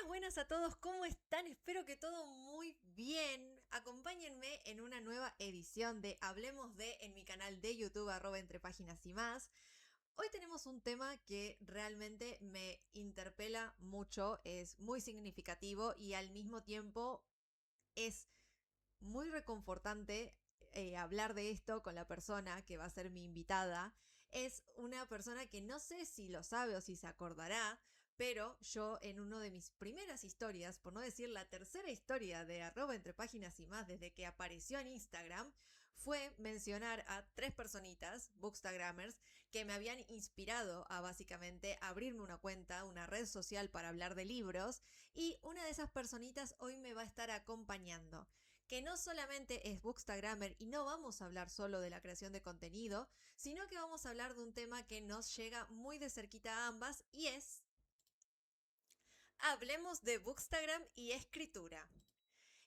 Buenas a todos, ¿cómo están? Espero que todo muy bien. Acompáñenme en una nueva edición de Hablemos de en mi canal de YouTube, @entre páginas y más. Hoy tenemos un tema que realmente me interpela mucho, es muy significativo y al mismo tiempo es muy reconfortante hablar de esto con la persona que va a ser mi invitada. Es una persona que no sé si lo sabe o si se acordará, pero yo en una de mis primeras historias, por no decir la tercera historia de @entre páginas y más desde que apareció en Instagram, fue mencionar a tres personitas, bookstagrammers, que me habían inspirado a básicamente abrirme una cuenta, una red social para hablar de libros, y una de esas personitas hoy me va a estar acompañando, que no solamente es bookstagrammer y no vamos a hablar solo de la creación de contenido, sino que vamos a hablar de un tema que nos llega muy de cerquita a ambas y es, hablemos de bookstagram y escritura.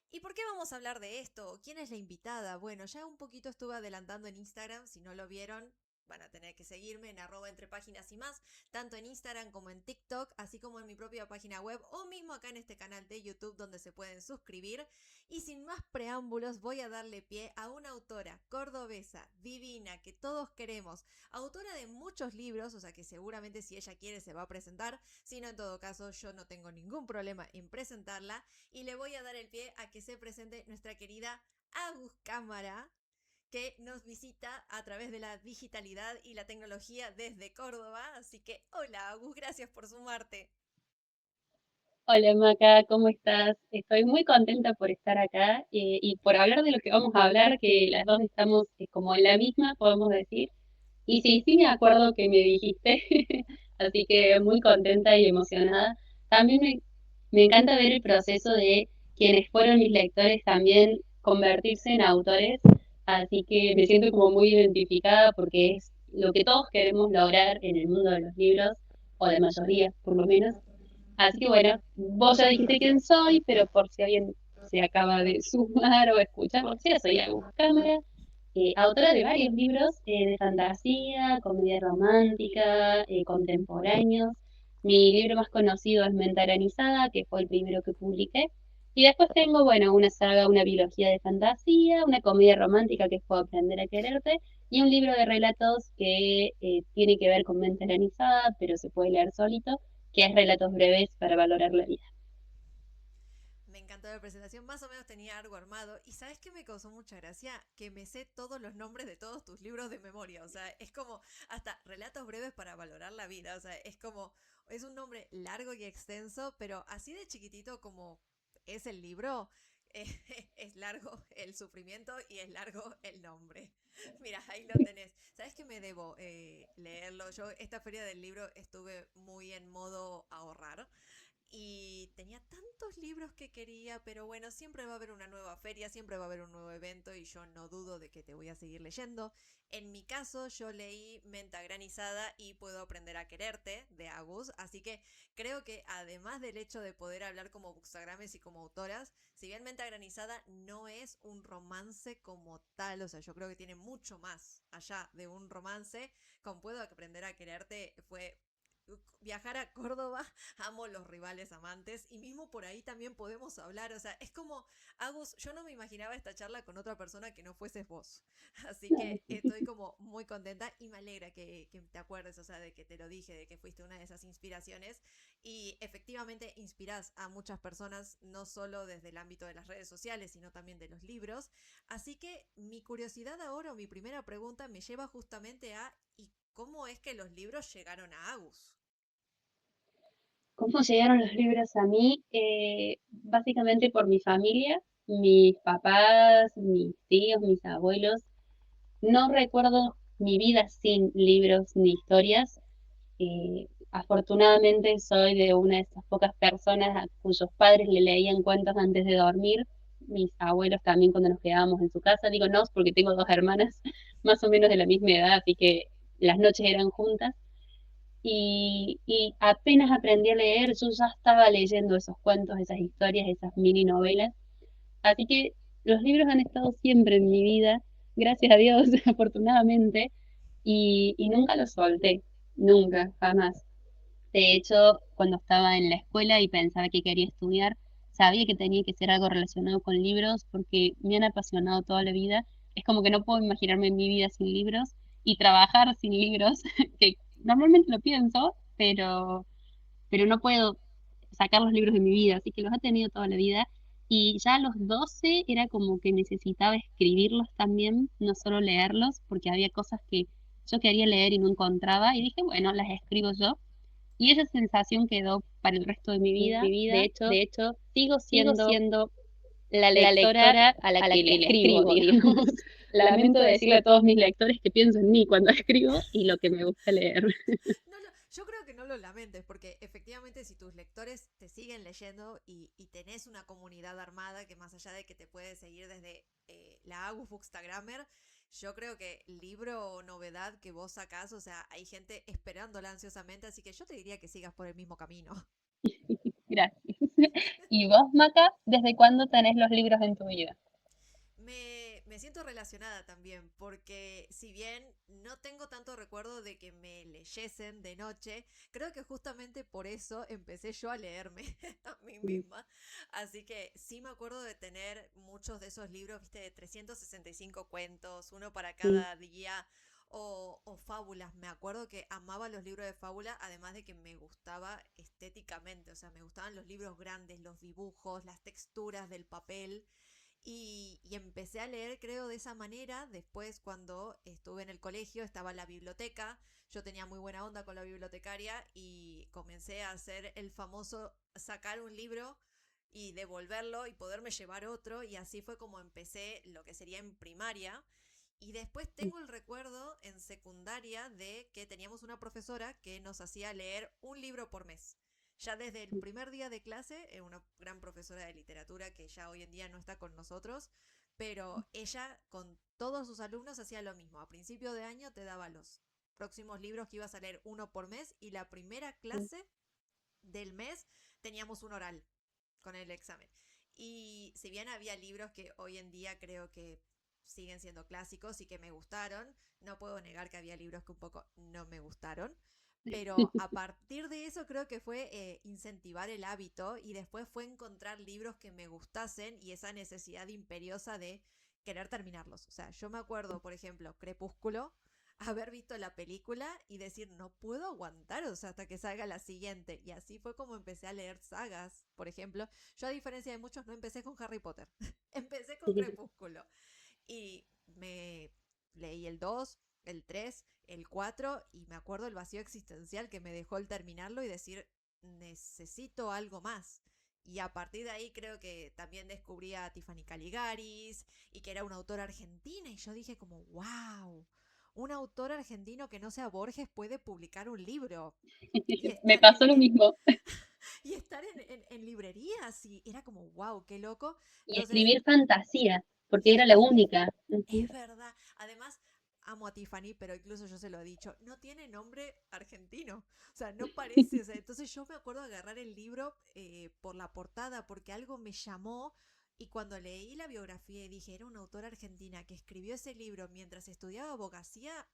¿Y por qué vamos a hablar de esto? ¿Quién es la invitada? Bueno, ya un poquito estuve adelantando en Instagram, si no lo vieron, van a tener que seguirme en @entre páginas y más, tanto en Instagram como en TikTok, así como en mi propia página web o mismo acá en este canal de YouTube donde se pueden suscribir. Y sin más preámbulos voy a darle pie a una autora cordobesa, divina, que todos queremos, autora de muchos libros, o sea que seguramente si ella quiere se va a presentar, si no en todo caso yo no tengo ningún problema en presentarla, y le voy a dar el pie a que se presente nuestra querida Agus Cámara, que nos visita a través de la digitalidad y la tecnología desde Córdoba. Así que, hola Agus, gracias por sumarte. Hola Maca, ¿cómo estás? Estoy muy contenta por estar acá y por hablar de lo que vamos a hablar, que las dos estamos como en la misma, podemos decir. Y sí, sí me acuerdo que me dijiste, así que muy contenta y emocionada. También me encanta ver el proceso de quienes fueron mis lectores también convertirse en autores, así que me siento como muy identificada porque es lo que todos queremos lograr en el mundo de los libros, o la mayoría por lo menos. Así que bueno, vos ya dijiste quién soy, pero por si alguien se acaba de sumar o escuchar, o sea, soy Agus Cámara, autora de varios libros de fantasía, comedia romántica, contemporáneos. Mi libro más conocido es Mente Granizada, que fue el primero que publiqué. Y después tengo, bueno, una saga, una biología de fantasía, una comedia romántica que fue Aprender a Quererte, y un libro de relatos que tiene que ver con Mente Granizada, pero se puede leer solito, que es Relatos breves para valorar la vida. Me encantó la presentación, más o menos tenía algo armado. Y sabes qué me causó mucha gracia, que me sé todos los nombres de todos tus libros de memoria. O sea, es como hasta relatos breves para valorar la vida. O sea, es como, es un nombre largo y extenso, pero así de chiquitito como es el libro, eh, es largo el sufrimiento y es largo el nombre. Mira, ahí lo tenés. ¿Sabes qué me debo leerlo? Yo esta feria del libro estuve muy en modo ahorrar y tenía tantos libros que quería, pero bueno, siempre va a haber una nueva feria, siempre va a haber un nuevo evento y yo no dudo de que te voy a seguir leyendo. En mi caso, yo leí Menta Granizada y Puedo aprender a quererte de Agus, así que creo que además del hecho de poder hablar como bookstagrames y como autoras, si bien Menta Granizada no es un romance como tal, o sea, yo creo que tiene mucho más allá de un romance, con Puedo aprender a quererte fue viajar a Córdoba. Amo los rivales amantes y mismo por ahí también podemos hablar, o sea, es como, Agus, yo no me imaginaba esta charla con otra persona que no fueses vos, así que estoy como muy contenta y me alegra que te acuerdes, o sea, de que te lo dije, de que fuiste una de esas inspiraciones y efectivamente inspirás a muchas personas, no solo desde el ámbito de las redes sociales, sino también de los libros, así que mi curiosidad ahora, o mi primera pregunta, me lleva justamente a, ¿y cómo es que los libros llegaron a Agus? ¿Cómo llegaron los libros a mí? Básicamente por mi familia, mis papás, mis tíos, mis abuelos. No recuerdo mi vida sin libros ni historias. Afortunadamente soy de una de esas pocas personas a cuyos padres le leían cuentos antes de dormir. Mis abuelos también cuando nos quedábamos en su casa. Digo no, porque tengo dos hermanas más o menos de la misma edad, así que las noches eran juntas. Y apenas aprendí a leer, yo ya estaba leyendo esos cuentos, esas historias, esas mini novelas. Así que los libros han estado siempre en mi vida, gracias a Dios, afortunadamente, y nunca los solté, nunca, jamás. De hecho, cuando estaba en la escuela y pensaba que quería estudiar, sabía que tenía que ser algo relacionado con libros porque me han apasionado toda la vida. Es como que no puedo imaginarme mi vida sin libros y trabajar sin libros, que normalmente lo pienso, pero no puedo sacar los libros de mi vida, así que los he tenido toda la vida. Y ya a los 12 era como que necesitaba escribirlos también, no solo leerlos, porque había cosas que yo quería leer y no encontraba, y dije, bueno, las escribo yo. Y esa sensación quedó para el resto de mi Mi vida. De vida, hecho, de hecho, sigo sigo siendo siendo la la lectora lectora a la a la que le que le escribo, escribo, digamos. digamos. Lamento decirle a todos mis lectores que pienso en mí cuando escribo y lo que me gusta leer. Yo creo que no lo lamentes, porque efectivamente si tus lectores te siguen leyendo y tenés una comunidad armada que más allá de que te puede seguir desde la Agus Bookstagrammer, yo creo que libro o novedad que vos sacás, o sea, hay gente esperándola ansiosamente, así que yo te diría que sigas por el mismo camino. Gracias. ¿Y vos, Maca, desde cuándo tenés los libros en tu vida? Me siento relacionada también, porque si bien no tengo tanto recuerdo de que me leyesen de noche, creo que justamente por eso empecé yo a leerme a mí Mm, misma. Así que sí me acuerdo de tener muchos de esos libros, viste, de 365 cuentos, uno para mm, cada día. O fábulas, me acuerdo que amaba los libros de fábula, además de que me gustaba estéticamente, o sea, me gustaban los libros grandes, los dibujos, las texturas del papel. Y empecé a leer, creo, de esa manera. Después, cuando estuve en el colegio, estaba en la biblioteca. Yo tenía muy buena onda con la bibliotecaria y comencé a hacer el famoso sacar un libro y devolverlo y poderme llevar otro. Y así fue como empecé lo que sería en primaria. Y después mm, tengo el recuerdo en secundaria de que teníamos una profesora que nos hacía leer un libro por mes. Ya desde el mm. primer día de clase, una gran profesora de literatura que ya hoy en día no está con nosotros, pero ella con todos sus alumnos hacía lo mismo. A principio de año te daba los próximos libros que ibas a leer uno por mes y la primera clase del mes teníamos un oral con el examen. Y si bien había libros que hoy en día creo que siguen siendo clásicos y que me gustaron, no puedo negar que había libros que un poco no me gustaron. Pero a partir de eso creo que fue incentivar el hábito y después fue encontrar libros que me gustasen y esa necesidad imperiosa de querer terminarlos. O sea, yo me acuerdo, por ejemplo, Crepúsculo, haber visto la película y decir, no puedo aguantar, o sea, hasta que salga la siguiente. Y así fue como empecé a leer sagas, por ejemplo. Yo, a diferencia de muchos, no empecé con Harry Potter, empecé con Crepúsculo. Y me leí el 2, el 3, el 4 y me acuerdo el vacío existencial que me dejó el terminarlo y decir, necesito algo más. Y a partir de ahí creo que también descubrí a Tiffany Caligaris y que era una autora argentina y yo dije como, wow, un autor argentino que no sea Borges puede publicar un libro y Me estar pasó lo mismo. y estar en librerías y era como, wow, qué loco. Y Entonces, escribir fantasía, porque y era la escribir, única. Ujú. es verdad. Además, amo a Tiffany, pero incluso yo se lo he dicho, no tiene nombre argentino. O sea, no parece. O sea, entonces yo me acuerdo de agarrar el libro por la portada porque algo me llamó. Y cuando leí la biografía y dije, era una autora argentina que escribió ese libro mientras estudiaba abogacía,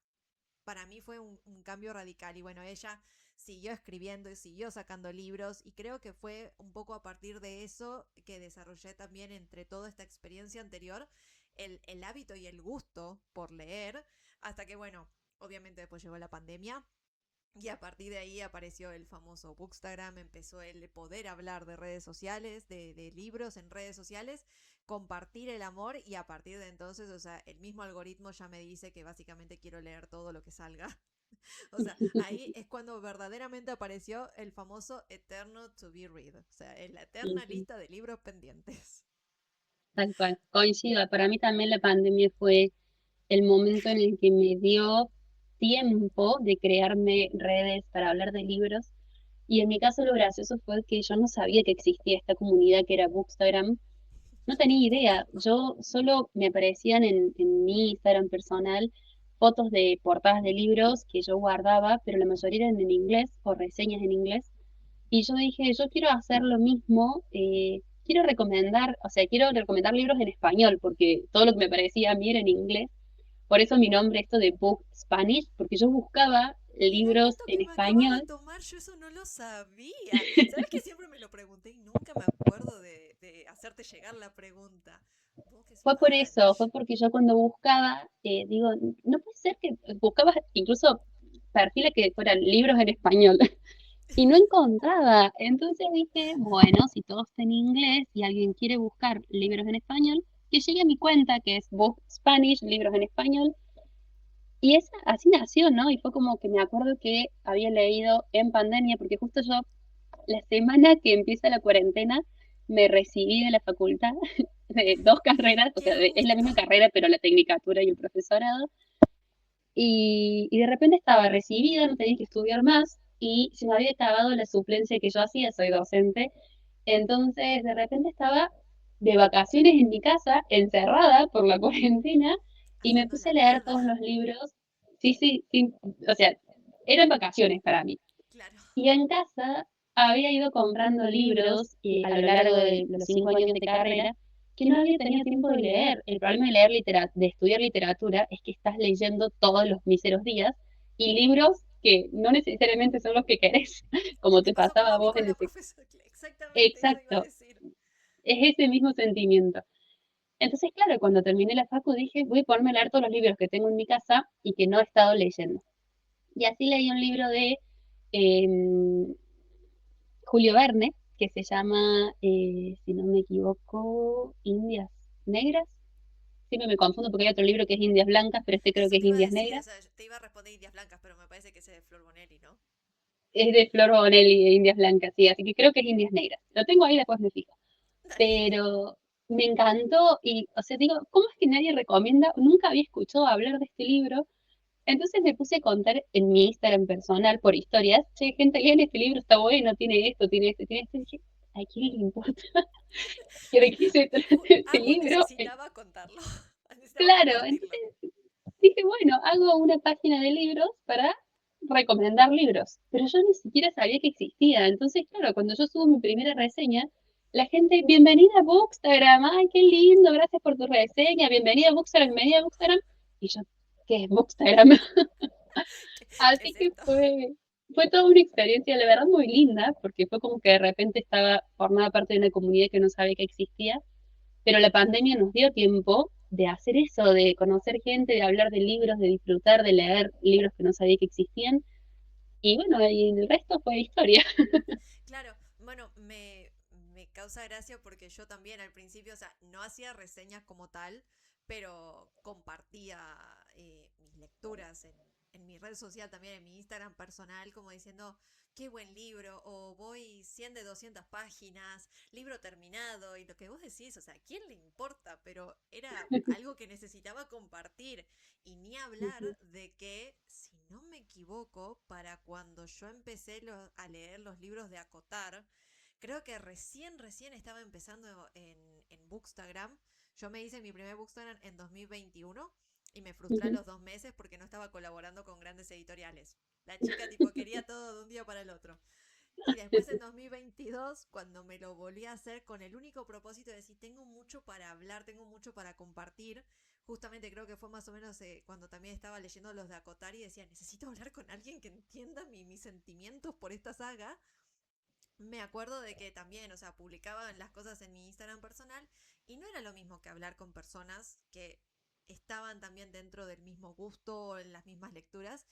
para mí fue un cambio radical. Y bueno, ella siguió escribiendo y siguió sacando libros y creo que fue un poco a partir de eso que desarrollé también entre toda esta experiencia anterior el hábito y el gusto por leer, hasta que bueno, obviamente después llegó la pandemia y a partir de ahí apareció el famoso Bookstagram, empezó el poder hablar de redes sociales, de libros en redes sociales, compartir el amor y a partir de entonces, o sea, el mismo algoritmo ya me dice que básicamente quiero leer todo lo que salga. O sea, ahí es cuando verdaderamente apareció el famoso Eterno to be read, o sea, en la eterna Ujú. lista de libros pendientes. Tal cual. Coincido. Para mí también la pandemia fue el momento en el que me dio tiempo de crearme redes para hablar de libros. Y en mi caso lo gracioso fue que yo no sabía que existía esta comunidad que era Bookstagram. No tenía idea. Yo solo me aparecían en mi Instagram personal fotos de portadas de libros que yo guardaba, pero la mayoría eran en inglés o reseñas en inglés. Y yo dije, yo quiero hacer lo mismo, quiero recomendar, o sea, quiero recomendar libros en español, porque todo lo que me parecía a mí era en inglés. Por eso mi nombre esto de Book Spanish, porque yo buscaba Mirá el libros dato en que me acabas de español. tomar, yo eso no lo sabía. ¿Sabes que siempre me lo pregunté y nunca me acuerdo de hacerte llegar la pregunta? Book Fue por eso, Spanish. fue porque yo cuando buscaba, digo, no puede ser que buscaba incluso perfiles que fueran libros en español y no encontraba. Entonces dije, bueno, si todo está en inglés y alguien quiere buscar libros en español, que llegue a mi cuenta, que es Book Spanish, libros en español. Y esa, así nació, ¿no? Y fue como que me acuerdo que había leído en pandemia, porque justo yo, la semana que empieza la cuarentena, me recibí de la facultad de dos carreras, o Qué sea, es la justo. misma carrera, pero la tecnicatura y el profesorado. Y de repente estaba recibida, no tenía que estudiar más, y se me había acabado la suplencia que yo hacía, soy docente. Entonces, de repente estaba de vacaciones en mi casa, encerrada por la cuarentena, y me Haciendo puse a la leer nada. todos los libros. Sí, sí, sí, o sea, eran vacaciones para mí. Claro. Y en casa había ido comprando libros a lo largo de los 5 años de carrera que no había tenido tiempo de leer. El problema de de estudiar literatura es que estás leyendo todos los míseros días y libros que no necesariamente son los que querés, como Te te pasó como pasaba a a mí vos con en la ese. profesora. Exactamente, eso iba a Exacto, decir. es ese mismo sentimiento. Entonces, claro, cuando terminé la facu dije, voy a ponerme a leer todos los libros que tengo en mi casa y que no he estado leyendo. Y así leí un libro de em, Julio Verne, que se llama, si no me equivoco, Indias Negras. Siempre me confundo porque hay otro libro que es Indias Blancas, pero este creo que Eso es te iba a Indias decir, o Negras. sea, te iba a responder Indias Blancas, pero me parece que ese es de Flor Bonelli, ¿no? Es de Flor Bonelli de Indias Blancas, sí, así que creo que es Indias Negras. Lo tengo ahí, después me fijo. Dale. Pero me encantó y, o sea, digo, ¿cómo es que nadie recomienda? Nunca había escuchado hablar de este libro. Entonces me puse a contar en mi Instagram personal por historias, che, gente, lean este libro, está bueno, tiene esto, tiene esto, tiene esto. Y dije, ¿a quién le importa que de qué se trata este Agu libro? necesitaba contarlo. Necesitaba Claro, compartirlo. entonces dije, bueno, hago una página de libros para recomendar libros, pero yo ni siquiera sabía que existía. Entonces, claro, cuando yo subo mi primera reseña, la gente, bienvenida a Bookstagram, ay, qué lindo, gracias por tu reseña, bienvenida a Bookstagram. Y yo, ¿qué es Bookstagram? ¿Qué Así es que esto? fue toda una experiencia, la verdad, muy linda, porque fue como que de repente estaba formada parte de una comunidad que no sabía que existía, pero la pandemia nos dio tiempo de hacer eso, de conocer gente, de hablar de libros, de disfrutar, de leer libros que no sabía que existían, y bueno, y el resto fue historia. Claro, bueno, me causa gracia porque yo también al principio, o sea, no hacía reseñas como tal, pero compartía mis lecturas en mi red social, también en mi Instagram personal, como diciendo, qué buen libro, o voy 100 de 200 páginas, libro terminado, y lo que vos decís, o sea, ¿a quién le importa? Pero era algo que necesitaba compartir, y ni hablar de que, si no me equivoco, para cuando yo empecé a leer los libros de Acotar, creo que recién estaba empezando en Bookstagram. Yo me hice mi primer Bookstagram en 2021 y me frustré a los 2 meses porque no estaba colaborando con grandes editoriales. La chica tipo quería todo de un día para el otro. Y después en 2022, cuando me lo volví a hacer con el único propósito de decir, tengo mucho para hablar, tengo mucho para compartir, justamente creo que fue más o menos cuando también estaba leyendo los de Acotar y decía, necesito hablar con alguien que entienda mis sentimientos por esta saga. Me acuerdo de que también, o sea, publicaba las cosas en mi Instagram personal y no era lo mismo que hablar con personas que estaban también dentro del mismo gusto o en las mismas lecturas.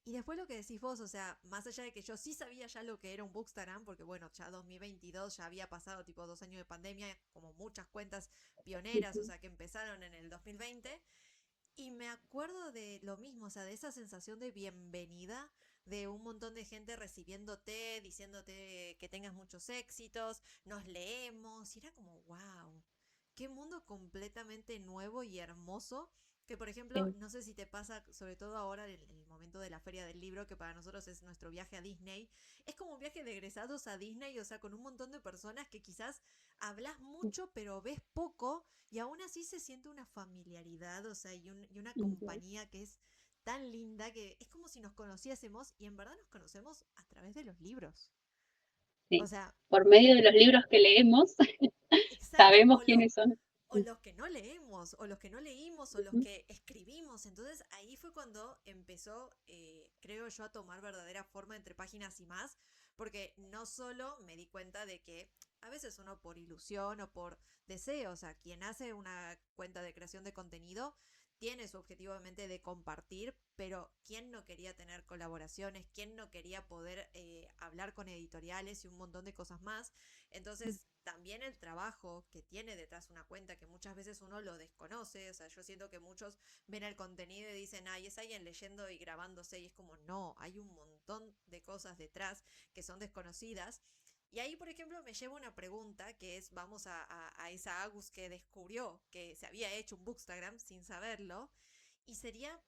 Y después lo que decís vos, o sea, más allá de que yo sí sabía ya lo que era un Bookstagram, porque bueno, ya 2022 ya había pasado tipo 2 años de pandemia, como muchas cuentas pioneras, o sea, que empezaron en el 2020, y me acuerdo de lo mismo, o sea, de esa sensación de bienvenida, de un montón de gente recibiéndote, diciéndote que tengas muchos éxitos, nos leemos, y era como, wow, qué mundo completamente nuevo y hermoso. Que por ejemplo, no sé si te pasa, sobre todo ahora en el momento de la Feria del Libro, que para nosotros es nuestro viaje a Disney, es como un viaje de egresados a Disney, o sea, con un montón de personas que quizás hablas mucho pero ves poco y aún así se siente una familiaridad, o sea, y una compañía que es tan linda que es como si nos conociésemos y en verdad nos conocemos a través de los libros. O Sí. sea, Por medio de los libros que leemos, exacto, sabemos quiénes son. o los que no leemos, o los que no leímos, o los que escribimos. Entonces ahí fue cuando empezó, creo yo, a tomar verdadera forma entre páginas y más, porque no solo me di cuenta de que a veces uno por ilusión o por deseo, o sea, quien hace una cuenta de creación de contenido tiene su objetivo obviamente de compartir, pero ¿quién no quería tener colaboraciones? ¿Quién no quería poder hablar con editoriales y un montón de cosas más? Entonces, también el trabajo que tiene detrás una cuenta, que muchas veces uno lo desconoce, o sea, yo siento que muchos ven el contenido y dicen, ay, es alguien leyendo y grabándose, y es como, no, hay un montón de cosas detrás que son desconocidas. Y ahí, por ejemplo, me lleva una pregunta que es, vamos a esa Agus que descubrió que se había hecho un Bookstagram sin saberlo, y sería,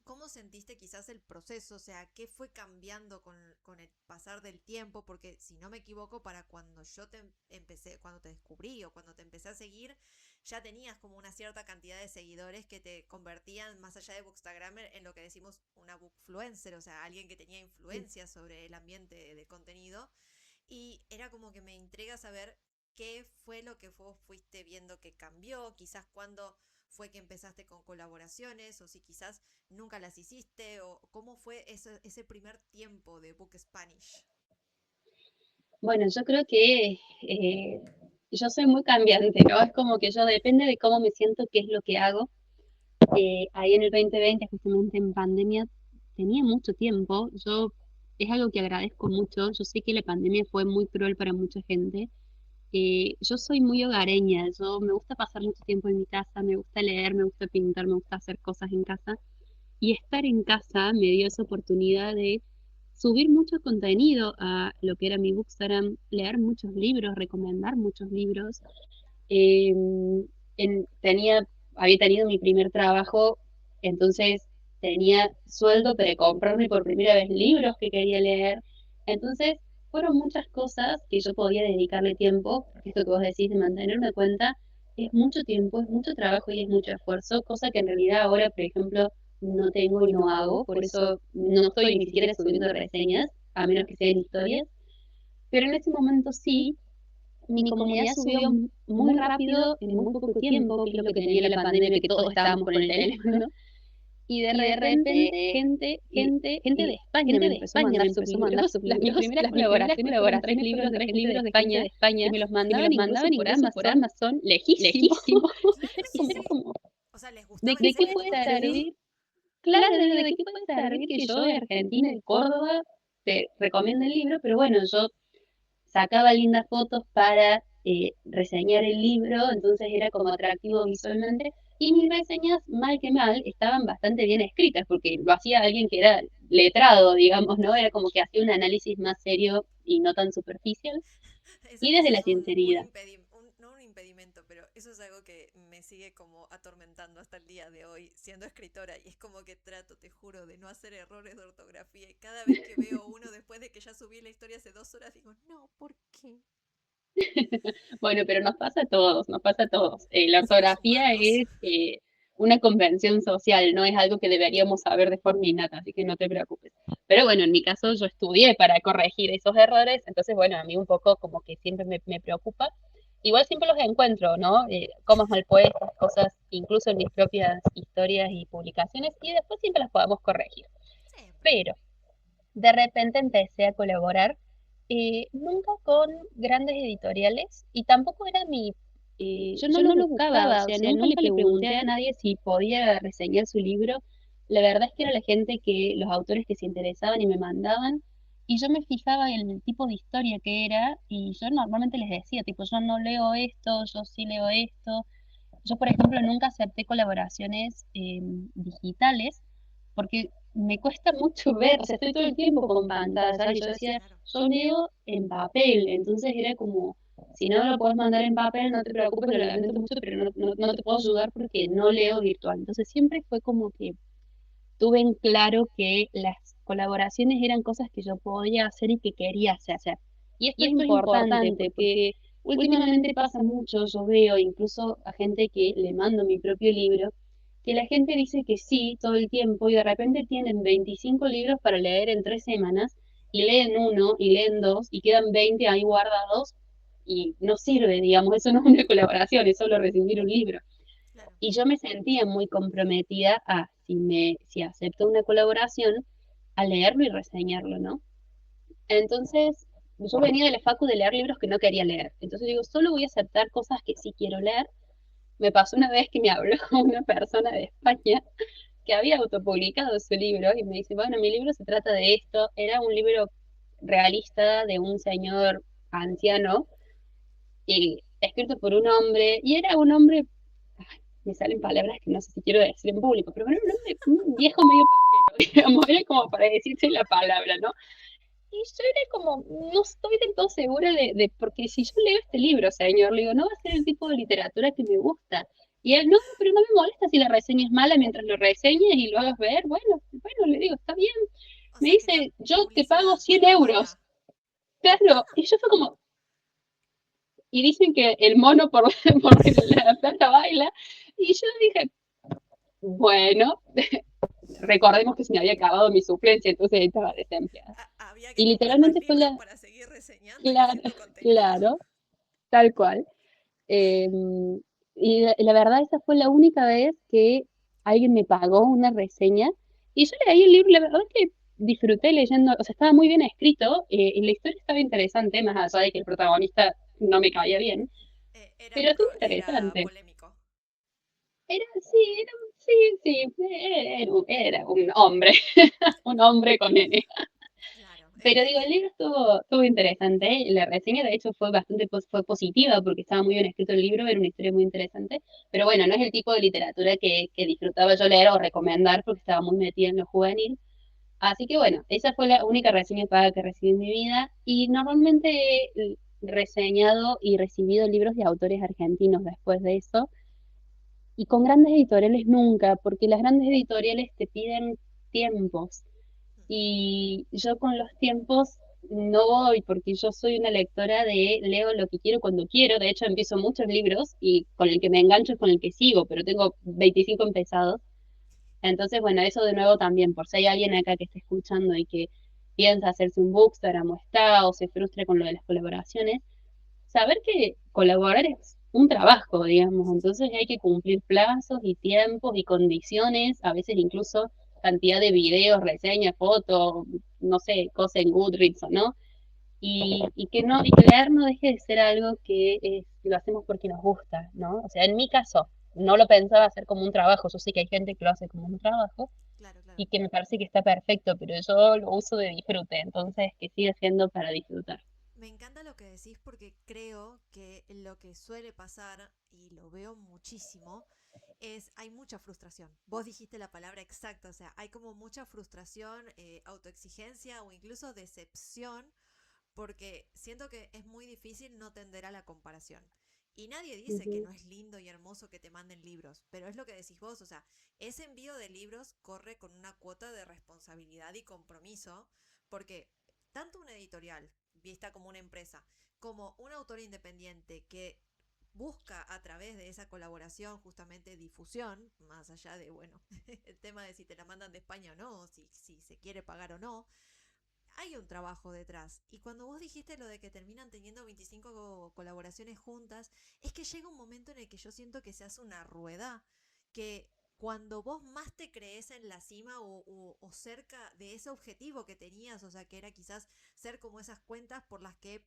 ¿cómo sentiste quizás el proceso? O sea, ¿qué fue cambiando con el pasar del tiempo? Porque si no me equivoco, para cuando yo te empecé, cuando te descubrí o cuando te empecé a seguir, ya tenías como una cierta cantidad de seguidores que te convertían, más allá de Bookstagrammer, en lo que decimos una bookfluencer, o sea, alguien que tenía influencia sobre el ambiente de contenido. Y era como que me intriga saber qué fue lo que vos fuiste viendo que cambió, quizás cuándo fue que empezaste con colaboraciones, o si quizás nunca las hiciste, o cómo fue ese primer tiempo de Book Spanish. Bueno, yo creo que yo soy muy cambiante, ¿no? Es como que yo depende de cómo me siento, qué es lo que hago. Ahí en el 2020, justamente en pandemia, tenía mucho tiempo. Es algo que agradezco mucho. Yo sé que la pandemia fue muy cruel para mucha gente. Yo soy muy hogareña, yo me gusta pasar mucho tiempo en mi casa, me gusta leer, me gusta pintar, me gusta hacer cosas en casa. Y estar en casa me dio esa oportunidad de subir mucho contenido a lo que era mi Bookstagram, leer muchos libros, recomendar muchos libros. Eh, tenía, había tenido mi primer trabajo, entonces tenía sueldo para comprarme por primera vez libros que quería leer. Entonces, fueron muchas cosas que yo podía dedicarle tiempo, porque esto que vos decís de mantener una cuenta es mucho tiempo, es mucho trabajo y es mucho esfuerzo, cosa que en realidad ahora, por ejemplo, no tengo y no hago, por eso no estoy ni siquiera subiendo reseñas, a menos que sean historias, pero en ese momento sí, mi comunidad subió muy rápido en muy poco tiempo, que es lo que tenía la pandemia, que todos estábamos con el teléfono. Y de repente, gente de España me empezó a mandar sus libros. Mis primeras colaboraciones fueron tres libros de España, que me los mandaban incluso por Amazon, lejísimo. Claro, Era sí, sí. como, O sea, les ¿de gustaba en qué serio puede tu contenido. servir? Claro, ¿de qué puede servir que yo de Argentina, de Córdoba, te recomiende el libro? Pero bueno, yo sacaba lindas fotos para reseñar el libro, entonces era como atractivo visualmente. Y mis reseñas, mal que mal, estaban bastante bien escritas, porque lo hacía alguien que era letrado, digamos, ¿no? Era como que hacía un análisis más serio y no tan superficial, y Eso desde la es sinceridad. no un impedimento, pero eso es algo que me sigue como atormentando hasta el día de hoy siendo escritora y es como que trato, te juro, de no hacer errores de ortografía y cada vez que veo uno después de que ya subí la historia hace 2 horas digo, no, ¿por qué? Bueno, pero nos pasa a todos, nos pasa a todos. La Somos ortografía humanos. es una convención social, no es algo que deberíamos saber de forma innata, así que no te preocupes. Pero bueno, en mi caso yo estudié para corregir esos errores, entonces bueno, a mí un poco como que siempre me preocupa. Igual siempre los encuentro, ¿no? Comas mal puestas, cosas incluso en mis propias historias y publicaciones, y después siempre las podemos corregir. Siempre. Pero de repente empecé a colaborar, nunca con grandes editoriales y tampoco era yo no lo buscaba, o sea, nunca le pregunté a nadie si podía reseñar su libro. La verdad es que era la gente los autores que se interesaban y me mandaban, y yo me fijaba en el tipo de historia que era, y yo normalmente les decía, tipo, yo no leo esto, yo sí leo esto. Yo, por ejemplo, nunca acepté colaboraciones digitales porque me cuesta mucho ver, o sea, estoy todo el tiempo con pantalla y yo decía, Claro. yo leo en papel, entonces era como, si no lo puedes mandar en papel, no te preocupes, lo lamento mucho, pero no te puedo ayudar porque no leo virtual. Entonces siempre fue como que tuve en claro que las colaboraciones eran cosas que yo podía hacer y que quería hacer. Y esto es importante porque últimamente pasa mucho, yo veo incluso a gente que le mando mi propio libro, que la gente dice que sí todo el tiempo y de repente tienen 25 libros para leer en 3 semanas y leen uno y leen dos y quedan 20 ahí guardados y no sirve, digamos, eso no es una colaboración, es solo recibir un libro. claro. Y yo me sentía muy comprometida a, si acepto una colaboración, a leerlo y reseñarlo, ¿no? Entonces, yo venía de la facu de leer libros que no quería leer. Entonces digo, solo voy a aceptar cosas que sí quiero leer. Me pasó una vez que me habló una persona de España que había autopublicado su libro y me dice, bueno, mi libro se trata de esto. Era un libro realista de un señor anciano y escrito por un hombre, y era un hombre, me salen palabras que no sé si quiero decir en público, pero era un, hombre, un viejo medio pajero, digamos, era como para decirse la palabra, ¿no? Y yo era como, no estoy del todo segura porque si yo leo este libro, señor, le digo, no va a ser el tipo de literatura que me gusta. Y él, no, pero no me molesta si la reseña es mala mientras lo reseñes y lo hagas ver. Bueno, le digo, está bien. O Me sea, quería dice, yo te pago publicidad, 100 pero euros. mala. Claro, y yo fue como, y dicen que el mono por, por la plata baila. Y yo dije, bueno, recordemos que se me había acabado mi suplencia, entonces estaba desempleada. Había que Y comprar más literalmente fue libros la, para seguir reseñando y claro, haciendo contenido. claro, tal cual. Eh, y la verdad, esa fue la única vez que alguien me pagó una reseña. Y yo leí el libro, la verdad es que disfruté leyendo, o sea, estaba muy bien escrito, y la historia estaba interesante, más allá de que el protagonista no me caía bien, pero estuvo Era interesante. polémico. Era un hombre, un hombre con N. Claro, Pero digo, el libro estuvo interesante. La reseña, de hecho, fue bastante fue positiva porque estaba muy bien escrito el libro, era una historia muy interesante. Pero bueno, no es el tipo de literatura que disfrutaba yo leer o recomendar porque estaba muy metida en lo juvenil. Así que bueno, esa fue la única reseña paga que recibí en mi vida. Y normalmente he reseñado y recibido libros de autores argentinos después de eso. Y con grandes editoriales nunca, porque las grandes editoriales te piden tiempos y yo con los tiempos no voy porque yo soy una lectora de leo lo que quiero cuando quiero. De hecho, empiezo muchos libros y con el que me engancho es con el que sigo, pero tengo 25 empezados. Entonces, bueno, eso de nuevo también, por si hay alguien acá que esté escuchando y que piensa hacerse un Bookstagram o está o se frustra con lo de las colaboraciones, saber que colaborar es un trabajo, digamos, entonces hay que cumplir plazos y tiempos y condiciones, a veces incluso cantidad de videos, reseñas, fotos, no sé, cosas en Goodreads o no, y que no, y que leer no deje de ser algo que lo hacemos porque nos gusta, ¿no? O sea, en mi caso, no lo pensaba hacer como un trabajo, yo sé que hay gente que lo hace como un trabajo Claro, claro. y que me parece que está perfecto, pero yo lo uso de disfrute, entonces que siga siendo para disfrutar. Me encanta lo que decís porque creo que lo que suele pasar, y lo veo muchísimo, es hay mucha frustración. Vos dijiste la palabra exacta, o sea, hay como mucha frustración, autoexigencia o incluso decepción, porque siento que es muy difícil no tender a la comparación. Y nadie dice que Ujú, no es lindo y hermoso que te manden libros, pero es lo que decís vos, o sea, ese envío de libros corre con una cuota de responsabilidad y compromiso, porque tanto una editorial, vista como una empresa, como un autor independiente que busca a través de esa colaboración justamente difusión, más allá de, bueno, el tema de si te la mandan de España o no, si se quiere pagar o no, hay un trabajo detrás. Y cuando vos dijiste lo de que terminan teniendo 25 colaboraciones juntas, es que llega un momento en el que yo siento que se hace una rueda, que cuando vos más te crees en la cima o cerca de ese objetivo que tenías, o sea, que era quizás ser como esas cuentas por las que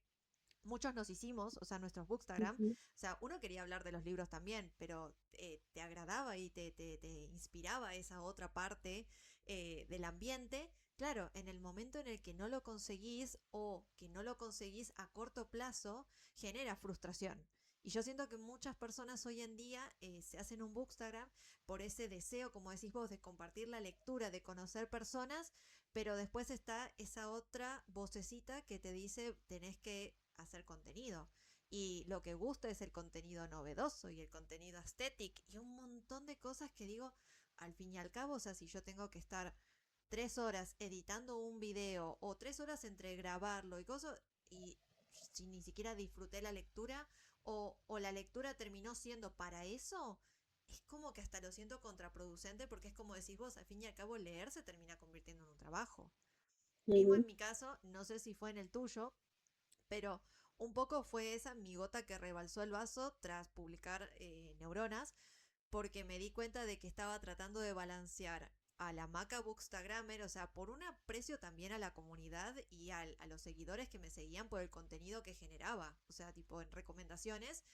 muchos nos hicimos, o sea, nuestros Bookstagram, ujú, o sea, uno quería hablar de los libros también, pero te agradaba y te inspiraba esa otra parte del ambiente. Claro, en el momento en el que no lo conseguís o que no lo conseguís a corto plazo, genera frustración. Y yo siento que muchas personas hoy en día se hacen un Bookstagram por ese deseo, como decís vos, de compartir la lectura, de conocer personas, pero después está esa otra vocecita que te dice tenés que hacer contenido. Y lo que gusta es el contenido novedoso y el contenido aesthetic y un montón de cosas que digo, al fin y al cabo, o sea, si yo tengo que estar 3 horas editando un video o 3 horas entre grabarlo y cosas, y si ni siquiera disfruté la lectura o la lectura terminó siendo para eso, es como que hasta lo siento contraproducente porque es como decís vos, al fin y al cabo leer se termina convirtiendo en un trabajo. Mismo ujú. en mi caso, no sé si fue en el tuyo, pero Un poco fue esa mi gota que rebalsó el vaso tras publicar Neuronas, porque me di cuenta de que estaba tratando de balancear a la maca Bookstagrammer, o sea, por un aprecio también a la comunidad y a los seguidores que me seguían por el contenido que generaba, o sea, tipo en recomendaciones,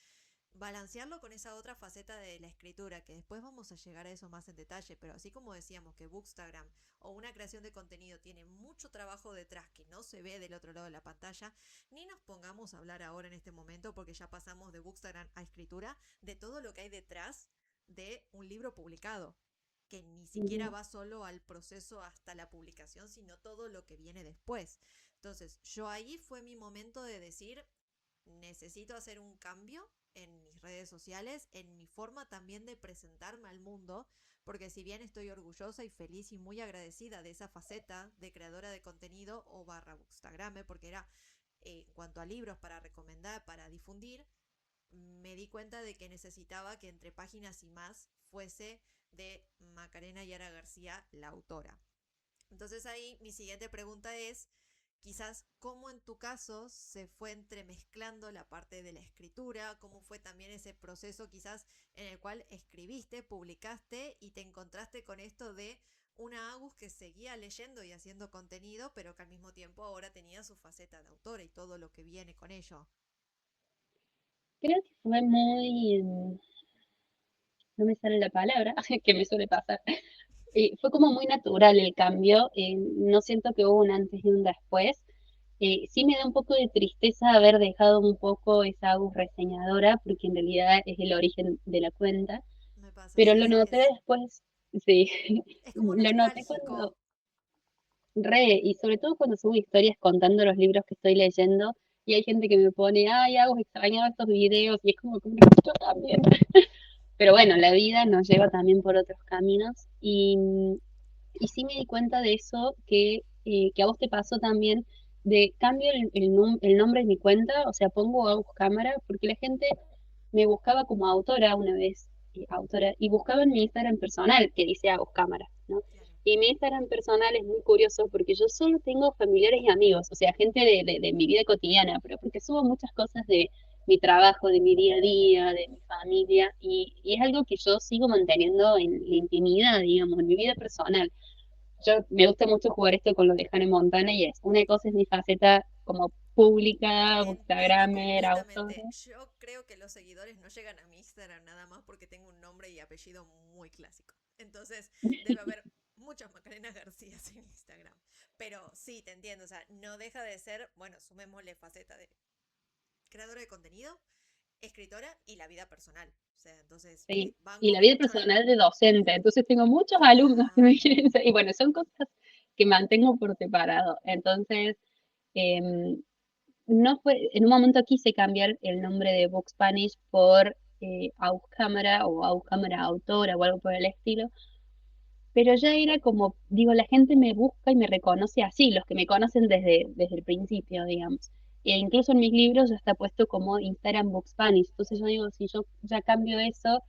balancearlo con esa otra faceta de la escritura, que después vamos a llegar a eso más en detalle, pero así como decíamos que Bookstagram o una creación de contenido tiene mucho trabajo detrás que no se ve del otro lado de la pantalla, ni nos pongamos a hablar ahora en este momento, porque ya pasamos de Bookstagram a escritura, de todo lo que hay detrás de un libro publicado, que ni siquiera Ujú. va solo al proceso hasta la publicación, sino todo lo que viene después. Entonces, yo ahí fue mi momento de decir, necesito hacer un cambio en mis redes sociales, en mi forma también de presentarme al mundo, porque si bien estoy orgullosa y feliz y muy agradecida de esa faceta de creadora de contenido o barra Bookstagrame, porque era en cuanto a libros para recomendar, para difundir, me di cuenta de que necesitaba que entre páginas y más fuese de Macarena Yara García, la autora. Entonces ahí mi siguiente pregunta es, quizás cómo en tu caso se fue entremezclando la parte de la escritura, cómo fue también ese proceso quizás en el cual escribiste, publicaste y te encontraste con esto de una Agus que seguía leyendo y haciendo contenido, pero que al mismo tiempo ahora tenía su faceta de autora y todo lo que viene con ello. Creo que fue muy, no me sale la palabra, que me suele pasar. Fue como muy natural el cambio, no siento que hubo un antes y un después. Sí me da un poco de tristeza haber dejado un poco esa voz reseñadora, porque en realidad es el origen de la cuenta, Me pasa, pero sí, lo noté después, sí, es como lo noté nostálgico. cuando y sobre todo cuando subo historias contando los libros que estoy leyendo, y hay gente que me pone, ay, hago extrañaba estos videos, y es como que yo también. Pero bueno, la vida nos lleva también por otros caminos, y sí me di cuenta de eso que a vos te pasó también, de cambio el nombre de mi cuenta, o sea, pongo Agus Cámara, porque la gente me buscaba como autora una vez, autora, y buscaba en mi Instagram personal, que dice Agus Cámara, ¿no? Claro. Y mi Instagram personal es muy curioso porque yo solo tengo familiares y amigos, o sea, gente de mi vida cotidiana, pero porque subo muchas cosas de mi trabajo, de mi día a día, de mi familia, y es algo que yo sigo manteniendo en la intimidad, digamos, en mi vida personal. Yo me gusta mucho jugar esto con lo de Hannah Montana y es, una cosa es mi faceta como pública, Entiendo Instagramer, autora. completamente. Yo creo que los seguidores no llegan a mi Instagram nada más porque tengo un nombre y apellido muy clásico. Entonces, debe haber muchas Macarenas García en Instagram. Pero sí, te entiendo. O sea, no deja de ser, bueno, sumémosle faceta de creadora de contenido, escritora y la vida personal. O sea, entonces, Sí. Y banco la vida mucho personal de docente, entonces tengo muchos alumnos que me claro. quieren y bueno, son cosas que mantengo por separado. Entonces, em, no fue, en un momento quise cambiar el nombre de Vox Spanish por Aux Cámara o Aux Cámara Autora o algo por el estilo, pero ya era como, digo, la gente me busca y me reconoce así, los que me conocen desde el principio, digamos. E incluso en mis libros ya está puesto como Instagram Book Spanish. Entonces yo digo, si yo ya cambio eso,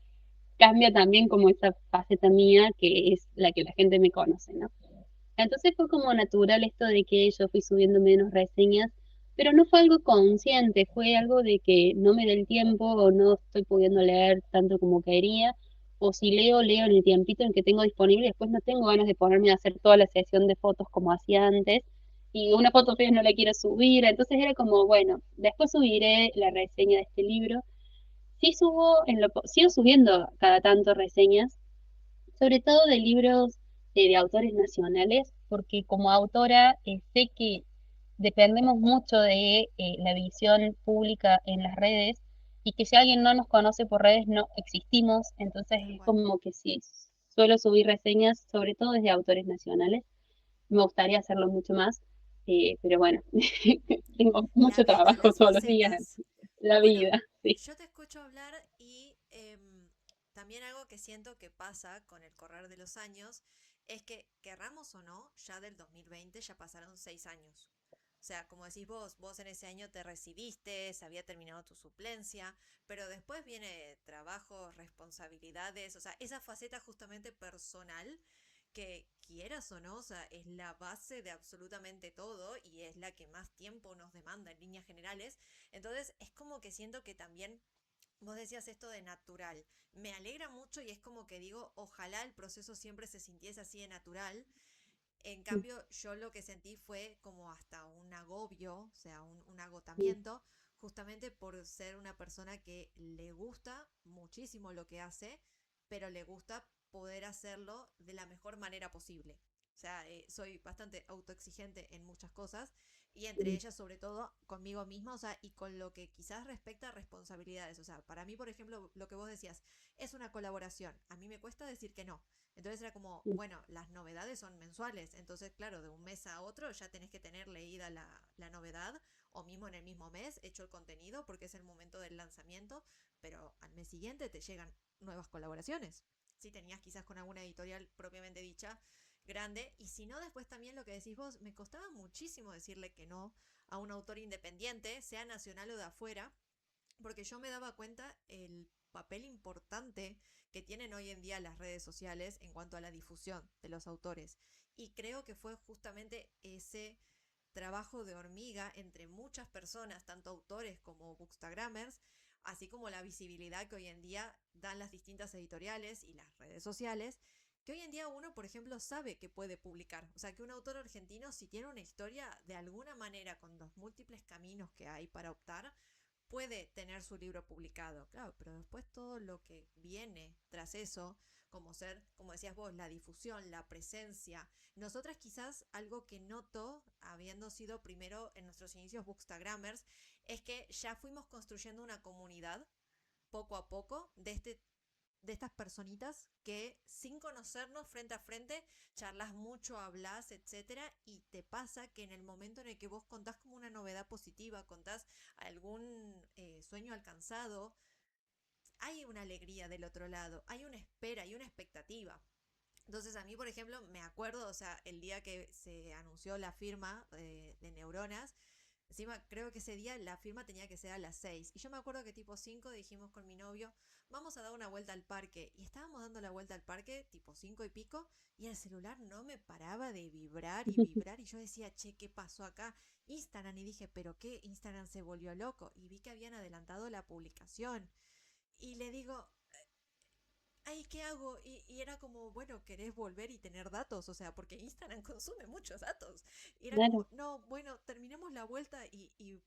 cambia también como esa faceta mía que es la que la gente me conoce, ¿no? Entonces fue como natural esto de que yo fui subiendo menos reseñas, pero no fue algo consciente, fue algo de que no me da el tiempo o no estoy pudiendo leer tanto como quería, o si leo, leo en el tiempito en que tengo disponible, después no tengo ganas de ponerme a hacer toda la sesión de fotos como hacía antes, y una foto fea no la quiero subir, entonces era como, bueno, después subiré la reseña de este libro. Sí subo, sigo subiendo cada tanto reseñas, sobre todo de libros de autores nacionales, porque como autora sé que dependemos mucho de la visión pública en las redes y que si alguien no nos conoce por redes no existimos, entonces Tal es cual. como que sí, suelo subir reseñas, sobre todo desde autores nacionales. Me gustaría hacerlo mucho más, pero bueno, tengo La mucho vida, trabajo las todos los días, facetas. la Bueno, vida, sí. yo te escucho hablar y también algo que siento que pasa con el correr de los años es que, querramos o no, ya del 2020 ya pasaron 6 años. O sea, como decís vos en ese año te recibiste, se había terminado tu suplencia, pero después viene trabajo, responsabilidades, o sea, esa faceta justamente personal que quieras o no, o sea, es la base de absolutamente todo y es la que más tiempo nos demanda en líneas generales. Entonces, es como que siento que también vos decías esto de natural. Me alegra mucho y es como que digo, ojalá el proceso siempre se sintiese así de natural. En cambio, yo lo que sentí fue como hasta un agobio, o sea, un agotamiento, justamente por ser una persona que le gusta muchísimo lo que hace, pero le gusta poder hacerlo de la mejor manera posible. O sea, soy bastante autoexigente en muchas cosas y entre ellas sobre todo conmigo misma, o sea, y con lo que quizás respecta a responsabilidades. O sea, para mí, por ejemplo, lo que vos decías, es una colaboración. A mí me cuesta decir que no. Entonces era como, bueno, las novedades son mensuales, entonces claro, de un mes a otro ya tenés que tener leída la novedad o mismo en el mismo mes hecho el contenido porque es el momento del lanzamiento, pero al mes siguiente te llegan nuevas colaboraciones. Si tenías quizás con alguna editorial propiamente dicha grande y si no después también lo que decís vos, me costaba muchísimo decirle que no a un autor independiente, sea nacional o de afuera, porque yo me daba cuenta el papel importante que tienen hoy en día las redes sociales en cuanto a la difusión de los autores. Y creo que fue justamente ese trabajo de hormiga entre muchas personas, tanto autores como bookstagrammers, así como la visibilidad que hoy en día dan las distintas editoriales y las redes sociales, que hoy en día uno, por ejemplo, sabe que puede publicar. O sea, que un autor argentino, si tiene una historia, de alguna manera, con los múltiples caminos que hay para optar, puede tener su libro publicado, claro, pero después todo lo que viene tras eso, como ser, como decías vos, la difusión, la presencia. Nosotras quizás algo que noto, habiendo sido primero en nuestros inicios bookstagrammers, es que ya fuimos construyendo una comunidad poco a poco de estas personitas que sin conocernos frente a frente charlas mucho, hablas, etcétera, y te pasa que en el momento en el que vos contás como una novedad positiva, contás algún sueño alcanzado, hay una alegría del otro lado, hay una espera, hay una expectativa. Entonces a mí, por ejemplo, me acuerdo, o sea, el día que se anunció la firma de Neuronas, encima creo que ese día la firma tenía que ser a las 6. Y yo me acuerdo que tipo 5 dijimos con mi novio, vamos a dar una vuelta al parque. Y estábamos dando la vuelta al parque, tipo 5 y pico, y el celular no me paraba de vibrar y vibrar. Y yo decía, che, ¿qué pasó acá? Instagram. Y dije, ¿pero qué? Instagram se volvió loco. Y vi que habían adelantado la publicación. Y le digo, ay, ¿qué hago? Y era como, bueno, ¿querés volver y tener datos? O sea, porque Instagram consume muchos datos. Y era como, Claro. no, bueno, terminemos la vuelta y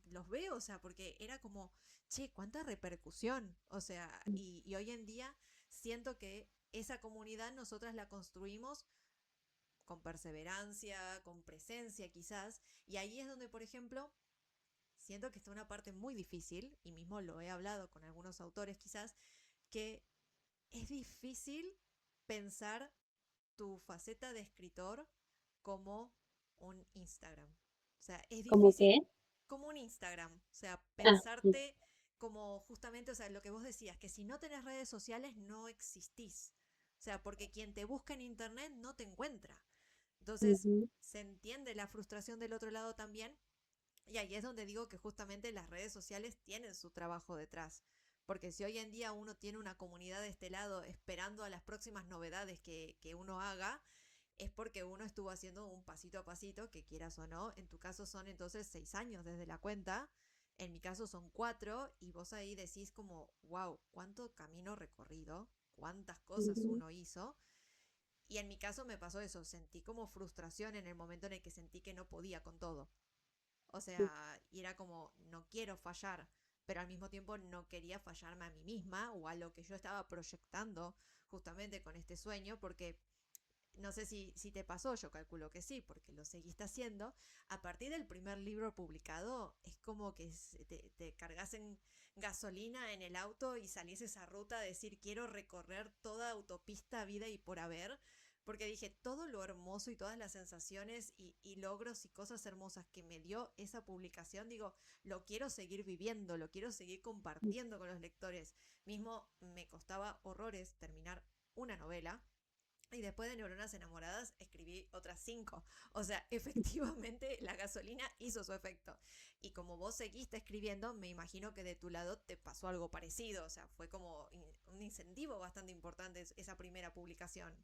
los veo, o sea, porque era como, che, cuánta repercusión. O sea, y hoy en día siento que esa comunidad nosotras la construimos con perseverancia, con presencia quizás, y ahí es donde, por ejemplo, siento que está una parte muy difícil, y mismo lo he hablado con algunos autores quizás, que es difícil pensar tu faceta de escritor como un Instagram. O sea, es ¿Cómo difícil qué? como un Instagram. O sea, Ah, pensarte como justamente, o sea, lo que vos decías, que si no tenés redes sociales no existís. O sea, porque quien te busca en internet no te encuentra. Entonces, ujú, se entiende la frustración del otro lado también, y ahí es donde digo que justamente las redes sociales tienen su trabajo detrás. Porque si hoy en día uno tiene una comunidad de este lado esperando a las próximas novedades que uno haga, es porque uno estuvo haciendo un pasito a pasito, que quieras o no. En tu caso son entonces 6 años desde la cuenta. En mi caso son 4. Y vos ahí decís como, wow, cuánto camino recorrido, cuántas cosas ujú, uno hizo. Y en mi caso me pasó eso, sentí como frustración en el momento en el que sentí que no podía con todo. O sea, y era como, no quiero fallar, pero al mismo tiempo no quería fallarme a mí misma o a lo que yo estaba proyectando justamente con este sueño, porque no sé si te pasó, yo calculo que sí, porque lo seguiste haciendo. A partir del primer libro publicado, es como que te cargas en gasolina en el auto y salís esa ruta de decir quiero recorrer toda autopista vida y por haber, porque dije todo lo hermoso y todas las sensaciones y logros y cosas hermosas que me dio esa publicación, digo, lo quiero seguir viviendo, lo quiero seguir compartiendo con los lectores. Mismo me costaba horrores terminar una novela, y después de Neuronas Enamoradas escribí otras 5. O sea, efectivamente la gasolina hizo su efecto. Y como vos seguiste escribiendo, me imagino que de tu lado te pasó algo parecido. O sea, fue como un incentivo bastante importante esa primera publicación.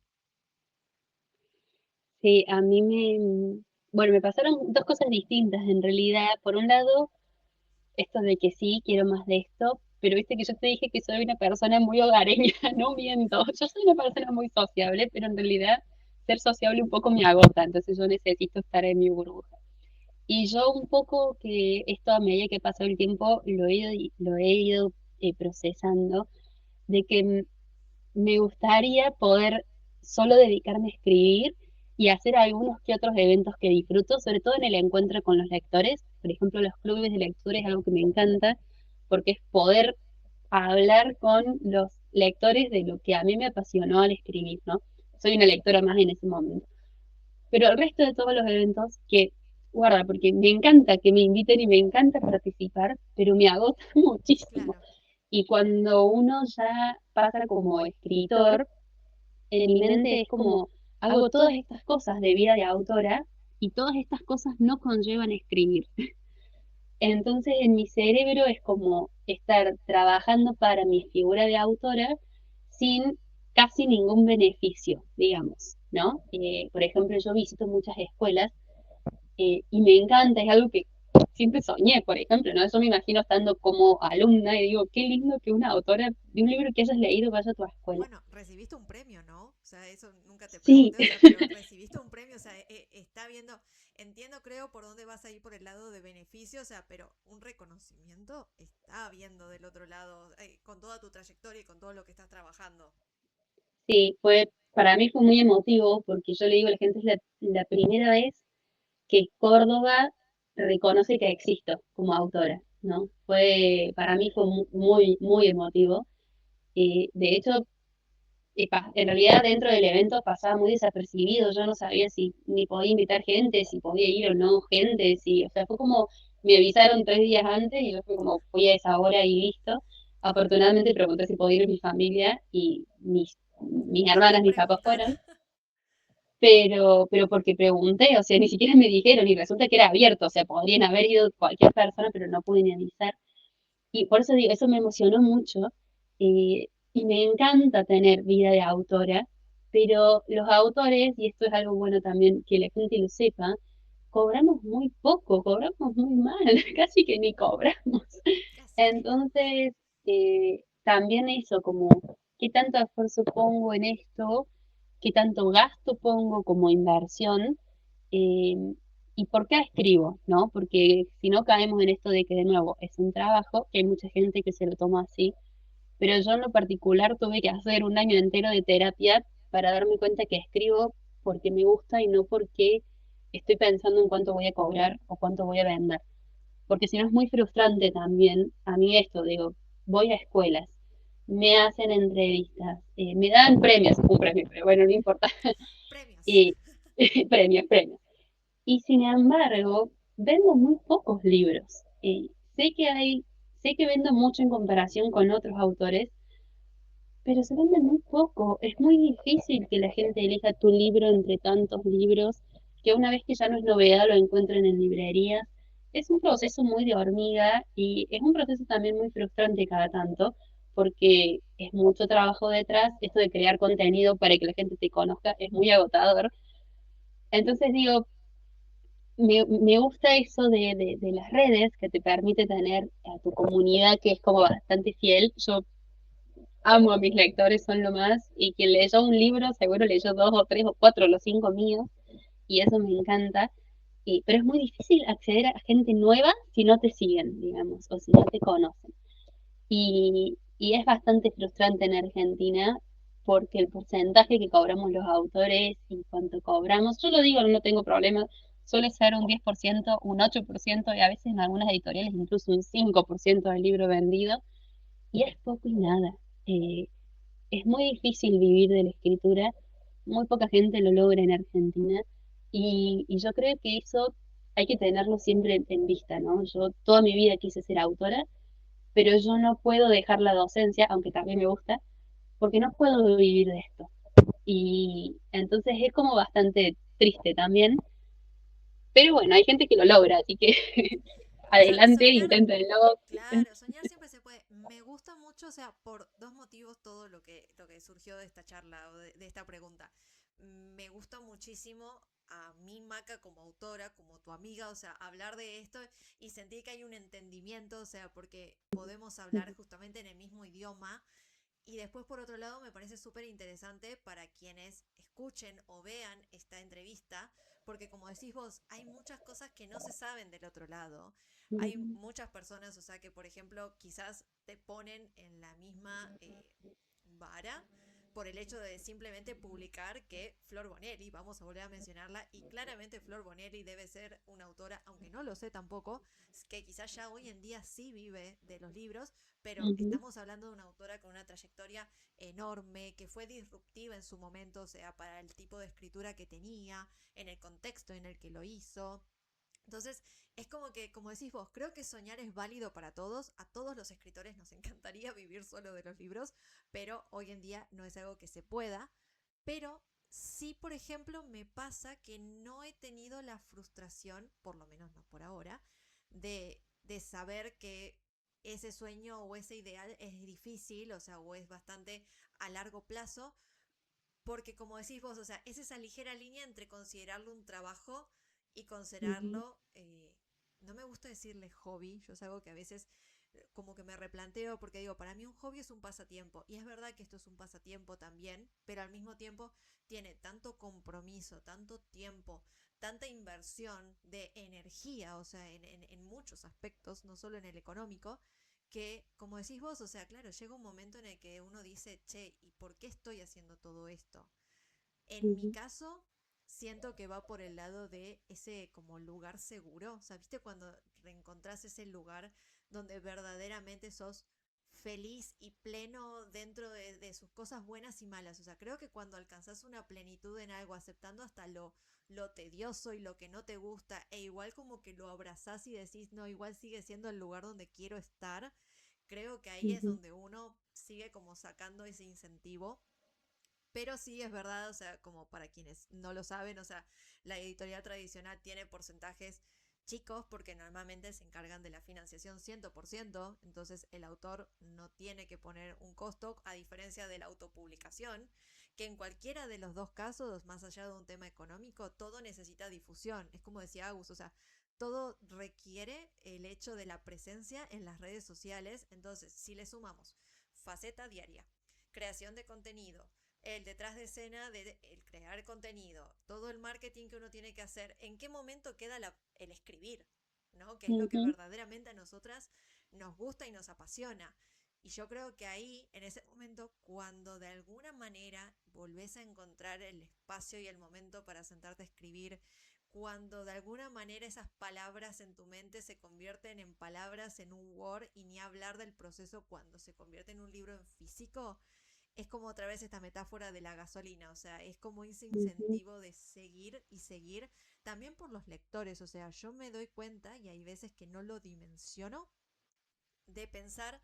Sí, a mí bueno, me pasaron dos cosas distintas en realidad. Por un lado, esto de que sí, quiero más de esto, pero viste que yo te dije que soy una persona muy hogareña, no miento. Yo soy una persona muy sociable, pero en realidad ser sociable un poco me agota, entonces yo necesito estar en mi burbuja. Y yo un poco que esto a medida que pasó el tiempo lo he ido procesando, de que me gustaría poder solo dedicarme a escribir y hacer algunos que otros eventos que disfruto, sobre todo en el encuentro con los lectores. Por ejemplo, los clubes de lectura es algo que me encanta porque es poder hablar con los lectores de lo que a mí me apasionó al escribir, ¿no? Soy una lectora más en ese momento. Pero el resto de todos los eventos que, guarda, porque me encanta que me inviten y me encanta participar, pero me agota muchísimo. Claro, Y cuando uno ya pasa como escritor, en mi mente es como, hago todas estas cosas de vida de autora y todas estas cosas no conllevan escribir. Entonces en mi cerebro es como estar trabajando para mi figura de autora sin casi ningún beneficio, digamos, ¿no? Por ejemplo, yo visito muchas escuelas y me encanta, es algo que siempre soñé, por ejemplo, ¿no? Yo me imagino estando como alumna y digo, qué lindo que una autora de un libro que hayas leído vaya a tu escuela. bueno, recibiste un premio, ¿no? O sea, eso nunca te Sí, pregunté, o sea, pero recibiste un premio, o sea, está viendo, entiendo, creo, por dónde vas a ir por el lado de beneficio, o sea, pero un reconocimiento está viendo del otro lado, con toda tu trayectoria y con todo lo que estás trabajando. sí, para mí fue muy emotivo porque yo le digo a la gente, es la primera vez que Córdoba reconoce que existo como autora, ¿no? Para mí fue muy, muy emotivo. De hecho, en realidad dentro del evento pasaba muy desapercibido, yo no sabía si ni podía invitar gente, si podía ir o no gente, o sea, fue como, me avisaron 3 días antes y yo fui como, fui a esa hora y listo. Afortunadamente pregunté si podía ir mi familia y mis Ni hermanas, mis papás preguntar. fueron, pero porque pregunté, o sea, ni siquiera me dijeron y resulta que era abierto, o sea, podrían haber ido cualquier persona, pero no pude ni avisar. Y por eso digo, eso me emocionó mucho y me encanta tener vida de autora, pero los autores, y esto es algo bueno también que la gente lo sepa, cobramos muy poco, cobramos muy mal, casi que ni cobramos. Casi que no. Entonces, también eso, como qué tanto esfuerzo pongo en esto, qué tanto gasto pongo como inversión, eh, y por qué escribo, ¿no? Porque si no caemos en esto de que de nuevo es un trabajo, que hay mucha gente que se lo toma así, pero yo en lo particular tuve que hacer un año entero de terapia para darme cuenta que escribo porque me gusta y no porque estoy pensando en cuánto voy a cobrar o cuánto voy a vender. Porque si no es muy frustrante también, a mí esto, digo, voy a escuelas, me hacen entrevistas, me dan premios, un premio, pero bueno, no importa, Premios. y premios, premios. Y sin embargo, vendo muy pocos libros. Sé que sé que vendo mucho en comparación con otros autores, pero se venden muy poco. Es muy difícil que la gente elija tu libro entre tantos libros, que una vez que ya no es novedad lo encuentren en librerías. Es un proceso muy de hormiga y es un proceso también muy frustrante cada tanto, porque es mucho trabajo detrás. Esto de crear contenido para que la gente te conozca es muy agotador. Entonces digo, me gusta eso de las redes que te permite tener a tu comunidad que es como bastante fiel. Yo amo a mis lectores, son lo más, y quien leyó un libro seguro leyó dos o tres o cuatro o los cinco míos, y eso me encanta. Pero es muy difícil acceder a gente nueva si no te siguen, digamos, o si no te conocen. Y es bastante frustrante en Argentina porque el porcentaje que cobramos los autores y cuánto cobramos, yo lo digo, no tengo problema, suele ser un 10%, un 8% y a veces en algunas editoriales incluso un 5% del libro vendido y es poco y nada. Eh, es muy difícil vivir de la escritura, muy poca gente lo logra en Argentina y yo creo que eso hay que tenerlo siempre en vista, ¿no? Yo toda mi vida quise ser autora, pero yo no puedo dejar la docencia, aunque también me gusta, porque no puedo vivir de esto. Y entonces es como bastante triste también, pero bueno, hay gente que lo logra, así que O sea, adelante, soñar. inténtenlo. Claro, soñar siempre se puede. Me gusta mucho, o sea, por dos motivos todo lo que surgió de esta charla o de esta pregunta. me gusta muchísimo a mí, Maca, como autora, como tu amiga, o sea, hablar de esto y sentir que hay un entendimiento, o sea, porque podemos hablar justamente en el mismo idioma. Y después, por otro lado, me parece súper interesante para quienes escuchen o vean esta entrevista, porque como decís vos, hay muchas cosas que no se saben del otro lado. Hay muchas personas, o sea, que por ejemplo, quizás te ponen en la misma vara por el hecho de simplemente publicar que Flor Bonelli, vamos a volver a mencionarla, y claramente Flor Bonelli debe ser una autora, aunque no lo sé tampoco, que quizás ya hoy en día sí vive de los libros, pero estamos hablando de una autora con una trayectoria enorme, que fue disruptiva en su momento, o sea, para el tipo de escritura que tenía, en el contexto en el que lo hizo. Entonces, es como que, como decís vos, creo que soñar es válido para todos. A todos los escritores nos encantaría vivir solo de los libros, pero hoy en día no es algo que se pueda. Pero sí, por ejemplo, me pasa que no he tenido la frustración, por lo menos no por ahora, de saber que ese sueño o ese ideal es difícil, o sea, o es bastante a largo plazo, porque como decís vos, o sea, es esa ligera línea entre considerarlo un trabajo y considerarlo, no me gusta decirle hobby, yo es algo que a veces como que me replanteo porque digo, para mí un hobby es un pasatiempo y es verdad que esto es un pasatiempo también, pero al mismo tiempo tiene tanto compromiso, tanto tiempo, tanta inversión de energía, o sea, en muchos aspectos, no solo en el económico, que, como decís vos, o sea, claro, llega un momento en el que uno dice, che, ¿y por qué estoy haciendo todo esto? En mi caso, siento que va por el lado de ese como lugar seguro. O sea, ¿viste cuando reencontrás ese lugar donde verdaderamente sos feliz y pleno dentro de sus cosas buenas y malas? O sea, creo que cuando alcanzás una plenitud en algo, aceptando hasta lo tedioso y lo que no te gusta, e igual como que lo abrazás y decís, no, igual sigue siendo el lugar donde quiero estar, creo que ahí es donde uno sigue como sacando ese incentivo. Pero sí es verdad, o sea, como para quienes no lo saben, o sea, la editorial tradicional tiene porcentajes chicos porque normalmente se encargan de la financiación 100%, entonces el autor no tiene que poner un costo, a diferencia de la autopublicación, que en cualquiera de los dos casos, más allá de un tema económico, todo necesita difusión. Es como decía Agus, o sea, todo requiere el hecho de la presencia en las redes sociales, entonces si le sumamos faceta diaria, creación de contenido, el detrás de escena de el crear contenido, todo el marketing que uno tiene que hacer, en qué momento queda el escribir, ¿no? Que es lo que verdaderamente a nosotras nos gusta y nos apasiona. Y yo creo que ahí, en ese momento, cuando de alguna manera volvés a encontrar el espacio y el momento para sentarte a escribir, cuando de alguna manera esas palabras en tu mente se convierten en palabras en un Word y ni hablar del proceso cuando se convierte en un libro en físico, es como otra vez esta metáfora de la gasolina, o sea, es como ese incentivo de seguir y seguir, también por los lectores, o sea, yo me doy cuenta, y hay veces que no lo dimensiono, de pensar,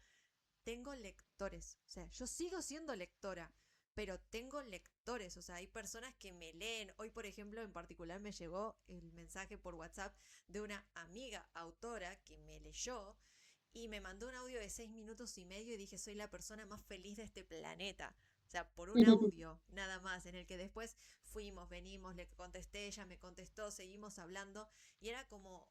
tengo lectores, o sea, yo sigo siendo lectora, pero tengo lectores, o sea, hay personas que me leen. Hoy, por ejemplo, en particular me llegó el mensaje por WhatsApp de una amiga autora que me leyó y me mandó un audio de 6 minutos y medio y dije, soy la persona más feliz de este planeta. O sea, por un audio, nada más, en el que después fuimos, venimos, le contesté, ella me contestó, seguimos hablando y era como,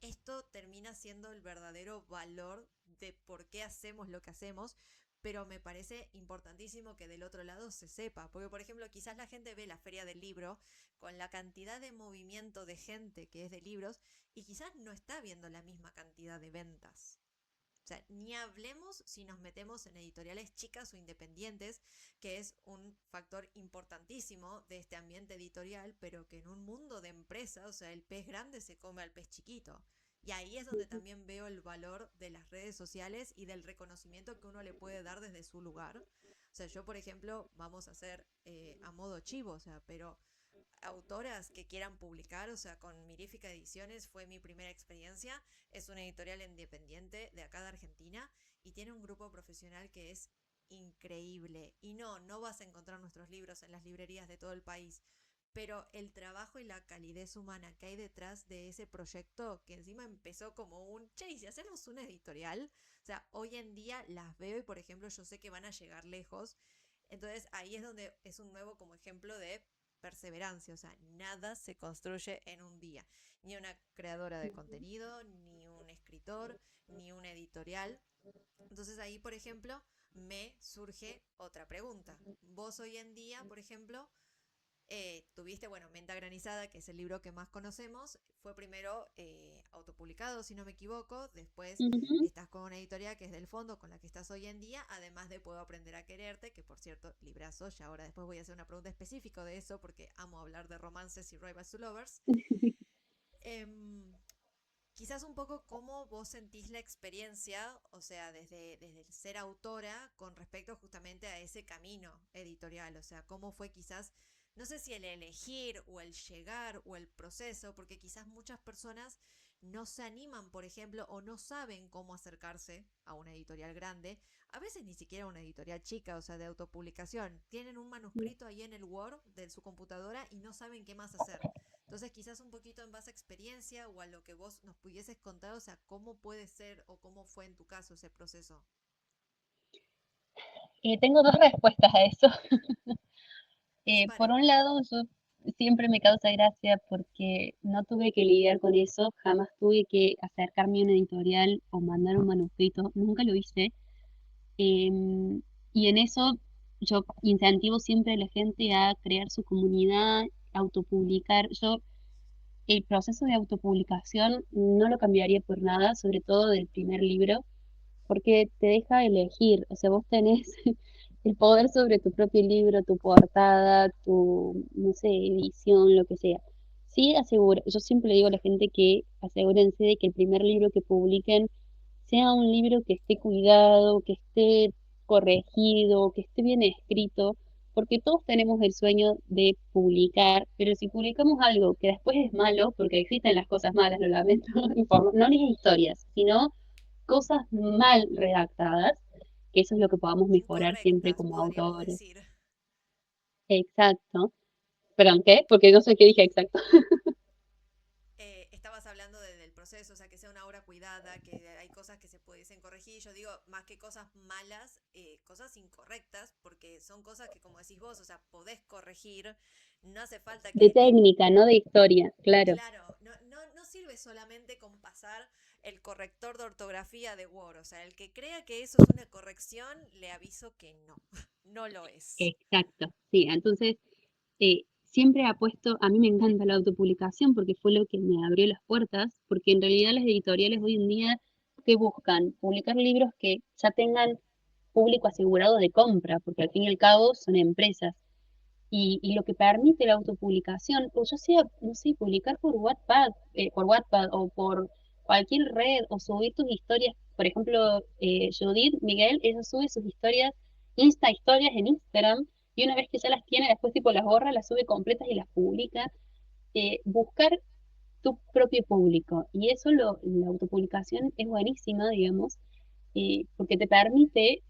esto termina siendo el verdadero valor de por qué hacemos lo que hacemos, pero me parece importantísimo que del otro lado se sepa, porque por ejemplo quizás la gente ve la feria del libro con la cantidad de movimiento de gente que es de libros y quizás no está viendo la misma cantidad de ventas. O sea, ni hablemos si nos metemos en editoriales chicas o independientes, que es un factor importantísimo de este ambiente editorial, pero que en un mundo de empresa, o sea, el pez grande se come al pez chiquito. Y ahí es donde también veo el valor de las redes sociales y del reconocimiento que uno le puede dar desde su lugar. O sea, yo, por ejemplo, vamos a hacer a modo chivo, o sea, pero autoras que quieran publicar, o sea, con Mirífica Ediciones fue mi primera experiencia. Es una editorial independiente de acá de Argentina y tiene un grupo profesional que es increíble. Y no, no vas a encontrar nuestros libros en las librerías de todo el país, pero el trabajo y la calidez humana que hay detrás de ese proyecto, que encima empezó como un, che, ¿y si hacemos una editorial? O sea, hoy en día las veo y, por ejemplo, yo sé que van a llegar lejos. Entonces ahí es donde es un nuevo como ejemplo de perseverancia, o sea, nada se construye en un día, ni una creadora de contenido, ni un escritor, ni una editorial. Entonces ahí, por ejemplo, me surge otra pregunta. Vos hoy en día, por ejemplo, tuviste, bueno, Menta Granizada, que es el libro que más conocemos, fue primero autopublicado, si no me equivoco, después Ujú. estás con una editorial que es del fondo, con la que estás hoy en día, además de Puedo Aprender a Quererte, que por cierto, librazo, ya ahora después voy a hacer una pregunta específica de eso, porque amo hablar de romances y Rivals to Lovers. Eh, Quizás un poco cómo vos sentís la experiencia, o sea, desde el ser autora con respecto justamente a ese camino editorial, o sea, cómo fue quizás, no sé si el elegir o el llegar o el proceso, porque quizás muchas personas no se animan, por ejemplo, o no saben cómo acercarse a una editorial grande, a veces ni siquiera una editorial chica, o sea, de autopublicación. Tienen un manuscrito ahí en el Word de su computadora y no saben qué más hacer. Entonces, quizás un poquito en base a experiencia o a lo que vos nos pudieses contar, o sea, cómo puede ser o cómo fue en tu caso ese proceso. Tengo dos respuestas a eso. Por Dispare. un lado, yo siempre me causa gracia porque no tuve que lidiar con eso, jamás tuve que acercarme a una editorial o mandar un manuscrito, nunca lo hice. Y en eso yo incentivo siempre a la gente a crear su comunidad, autopublicar. Yo el proceso de autopublicación no lo cambiaría por nada, sobre todo del primer libro, porque te deja elegir, o sea, vos tenés el poder sobre tu propio libro, tu portada, tu, no sé, edición, lo que sea. Sí, asegura, yo siempre le digo a la gente que asegúrense de que el primer libro que publiquen sea un libro que esté cuidado, que esté corregido, que esté bien escrito, porque todos tenemos el sueño de publicar, pero si publicamos algo que después es malo, porque existen las cosas malas, lo lamento, no las historias, sino cosas mal redactadas, que eso es lo que podamos mejorar siempre Incorrectas, como podríamos autores. decir. Exacto. Perdón, ¿qué? Porque no sé qué dije exacto. Estabas hablando del proceso, o sea, que sea una obra cuidada, que hay cosas que se pudiesen corregir. Yo digo, más que cosas malas, cosas incorrectas, porque son cosas que, como decís vos, o sea, podés corregir. No hace falta De que técnica, no de historia, claro. claro, no sirve solamente con pasar el corrector de ortografía de Word. O sea, el que crea que eso es una corrección, le aviso que no, no lo es. Exacto, sí. Entonces, siempre apuesto, a mí me encanta la autopublicación porque fue lo que me abrió las puertas, porque en realidad las editoriales hoy en día, ¿qué buscan? Publicar libros que ya tengan público asegurado de compra, porque al fin y al cabo son empresas. Y lo que permite la autopublicación, o ya sea, no sé, publicar por Wattpad o por cualquier red, o subir tus historias, por ejemplo, Judith Miguel, ella sube sus historias, Insta historias en Instagram, y una vez que ya las tiene, después tipo las borra, las sube completas y las publica. Buscar tu propio público, y eso la autopublicación es buenísima, digamos, porque te permite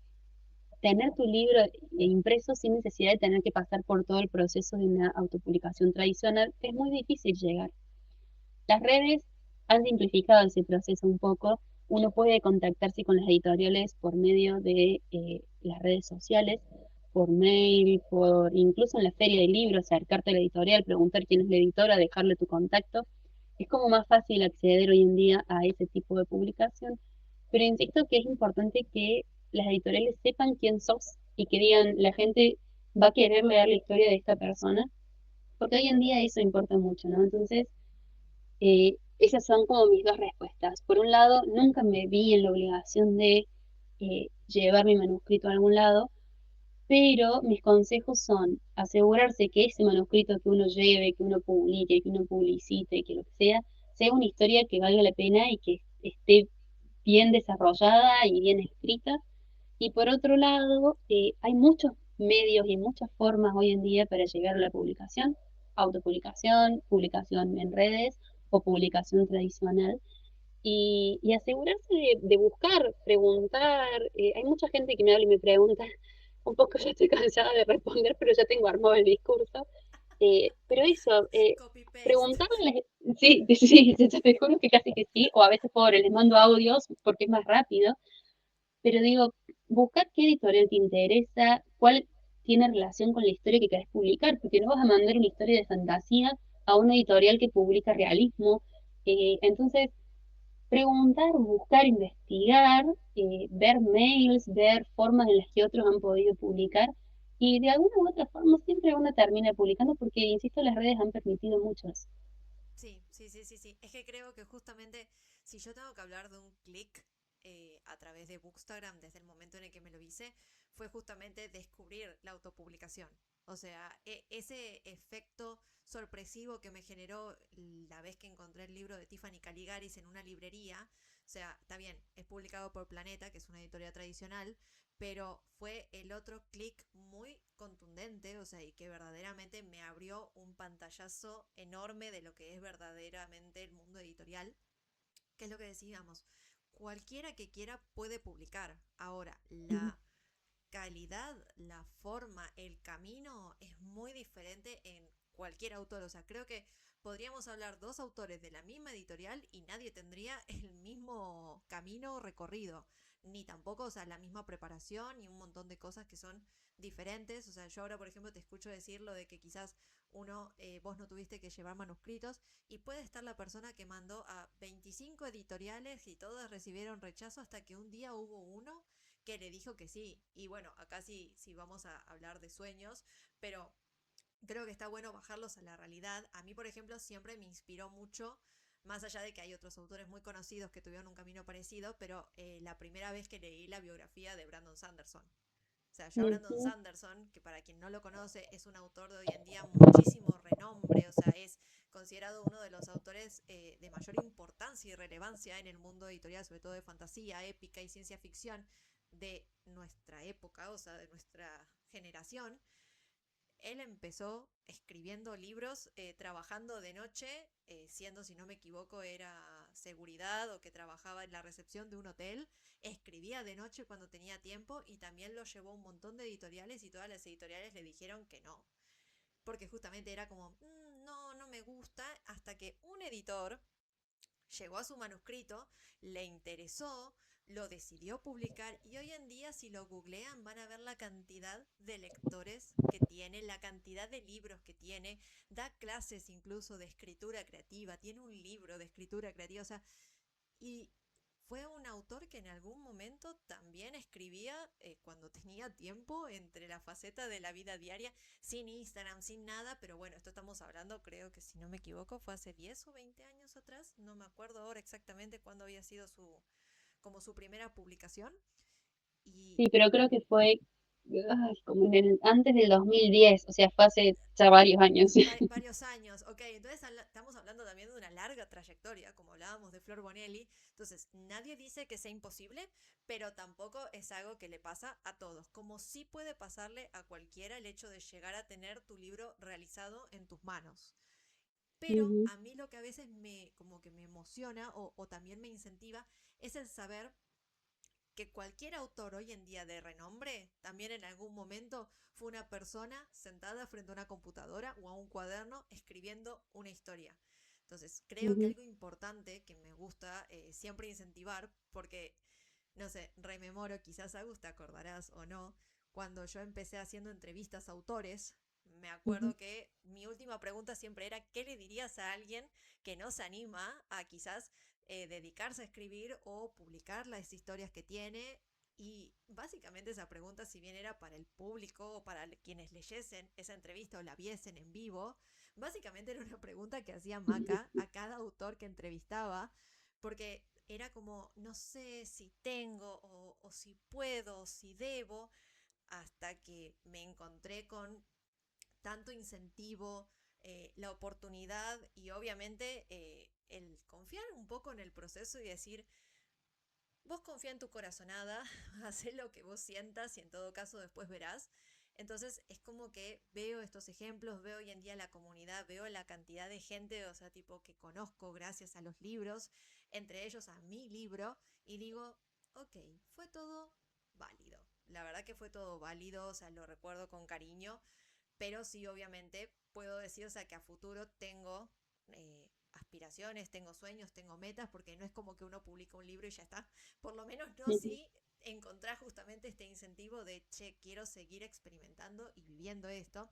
tener tu libro impreso sin necesidad de tener que pasar por todo el proceso de una autopublicación tradicional, es muy difícil llegar. Las redes han simplificado ese proceso un poco. Uno puede contactarse con las editoriales por medio de las redes sociales, por mail, por incluso en la feria de libros, acercarte a la editorial, preguntar quién es la editora, dejarle tu contacto. Es como más fácil acceder hoy en día a ese tipo de publicación, pero insisto que es importante que las editoriales sepan quién sos y que digan, la gente va a querer leer la historia de esta persona, porque hoy en día eso importa mucho, ¿no? Entonces, esas son como mis dos respuestas. Por un lado, nunca me vi en la obligación de llevar mi manuscrito a algún lado, pero mis consejos son asegurarse que ese manuscrito que uno lleve, que uno publique, que uno publicite, que lo que sea una historia que valga la pena y que esté bien desarrollada y bien escrita. Y por otro lado, hay muchos medios y muchas formas hoy en día para llegar a la publicación, autopublicación, publicación en redes o publicación tradicional. Y asegurarse de buscar, preguntar. Hay mucha gente que me habla y me pregunta, un poco ya estoy cansada de responder, pero ya tengo armado el discurso. Pero eso, Copy paste. preguntarles, sí, sí, sí, te juro que casi que sí, o a veces les mando audios porque es más rápido, pero digo, buscar qué editorial te interesa, cuál, tiene relación con la historia que querés publicar, porque no vas a mandar una historia de fantasía a una editorial que publica realismo. Entonces, preguntar, buscar, investigar, ver mails, ver formas en las que otros han podido publicar, y de alguna u otra forma siempre uno termina publicando porque, insisto, las redes han permitido mucho eso. Sí, sí, sí, sí, sí. Es que creo que justamente si yo tengo que hablar de un clic a través de Bookstagram desde el momento en el que me lo hice, fue justamente descubrir la autopublicación. O sea, ese efecto sorpresivo que me generó la vez que encontré el libro de Tiffany Caligaris en una librería. O sea, está bien, es publicado por Planeta, que es una editorial tradicional, pero fue el otro clic muy contundente, o sea, y que verdaderamente me abrió un pantallazo enorme de lo que es verdaderamente el mundo editorial, que es lo que decíamos, cualquiera que quiera puede publicar. Ahora, Ujú, la calidad, la forma, el camino es muy diferente en cualquier autor. O sea, creo que podríamos hablar dos autores de la misma editorial y nadie tendría el mismo camino recorrido, ni tampoco, o sea, la misma preparación y un montón de cosas que son diferentes. O sea, yo ahora, por ejemplo, te escucho decir lo de que quizás vos no tuviste que llevar manuscritos y puede estar la persona que mandó a 25 editoriales y todas recibieron rechazo hasta que un día hubo uno que le dijo que sí. Y bueno, acá sí vamos a hablar de sueños, pero creo que está bueno bajarlos a la realidad. A mí, por ejemplo, siempre me inspiró mucho, más allá de que hay otros autores muy conocidos que tuvieron un camino parecido, pero la primera vez que leí la biografía de Brandon Sanderson. O sea, yo a Brandon ujú, Sanderson, que para quien no lo conoce, es un autor de hoy en día muchísimo renombre, o sea, es considerado uno de los autores de mayor importancia y relevancia en el mundo editorial, sobre todo de fantasía, épica y ciencia ficción de nuestra época, o sea, de nuestra generación. Él empezó escribiendo libros, trabajando de noche, siendo, si no me equivoco, era seguridad o que trabajaba en la recepción de un hotel. Escribía de noche cuando tenía tiempo y también lo llevó a un montón de editoriales y todas las editoriales le dijeron que no. Porque justamente era como, no, no me gusta, hasta que un editor llegó a su manuscrito, le interesó, lo decidió publicar y hoy en día si lo googlean van a ver la cantidad de lectores que tiene, la cantidad de libros que tiene, da clases incluso de escritura creativa, tiene un libro de escritura creativa, o sea, y fue un autor que en algún momento también escribía cuando tenía tiempo entre la faceta de la vida diaria, sin Instagram, sin nada, pero bueno, esto estamos hablando, creo que si no me equivoco, fue hace 10 o 20 años atrás, no me acuerdo ahora exactamente cuándo había sido como su primera publicación. Y sí, pero creo que fue como antes del 2010, o sea, fue hace ya varios años. varios años, ok, entonces estamos hablando también de una larga trayectoria, como hablábamos de Flor Bonelli, entonces nadie dice que sea imposible, pero tampoco es algo que le pasa a todos, como sí puede pasarle a cualquiera el hecho de llegar a tener tu libro realizado en tus manos. Pero Ujú, a mí lo que a veces como que me emociona o también me incentiva es el saber que cualquier autor hoy en día de renombre también en algún momento fue una persona sentada frente a una computadora o a un cuaderno escribiendo una historia. Entonces, creo que ujú. algo importante que me gusta siempre incentivar, porque, no sé, rememoro, quizás Agus te acordarás o no, cuando yo empecé haciendo entrevistas a autores, me Ujú, acuerdo que mi última pregunta siempre era, ¿qué le dirías a alguien que no se anima a quizás dedicarse a escribir o publicar las historias que tiene? Y básicamente esa pregunta, si bien era para el público o para quienes leyesen esa entrevista o la viesen en vivo, básicamente era una pregunta que hacía Maca a cada autor que entrevistaba, porque era como, no sé si tengo o si puedo o si debo, hasta que me encontré con tanto incentivo, la oportunidad y obviamente el confiar un poco en el proceso y decir, vos confía en tu corazonada, haz lo que vos sientas y en todo caso después verás. Entonces es como que veo estos ejemplos, veo hoy en día la comunidad, veo la cantidad de gente, o sea, tipo que conozco gracias a los libros, entre ellos a mi libro, y digo, ok, fue todo válido. La verdad que fue todo válido, o sea, lo recuerdo con cariño, pero sí, obviamente, puedo decir, o sea, que a futuro tengo aspiraciones, tengo sueños, tengo metas, porque no es como que uno publica un libro y ya está. Por lo menos no ujú. si encontrás justamente este incentivo de, che, quiero seguir experimentando y viviendo esto.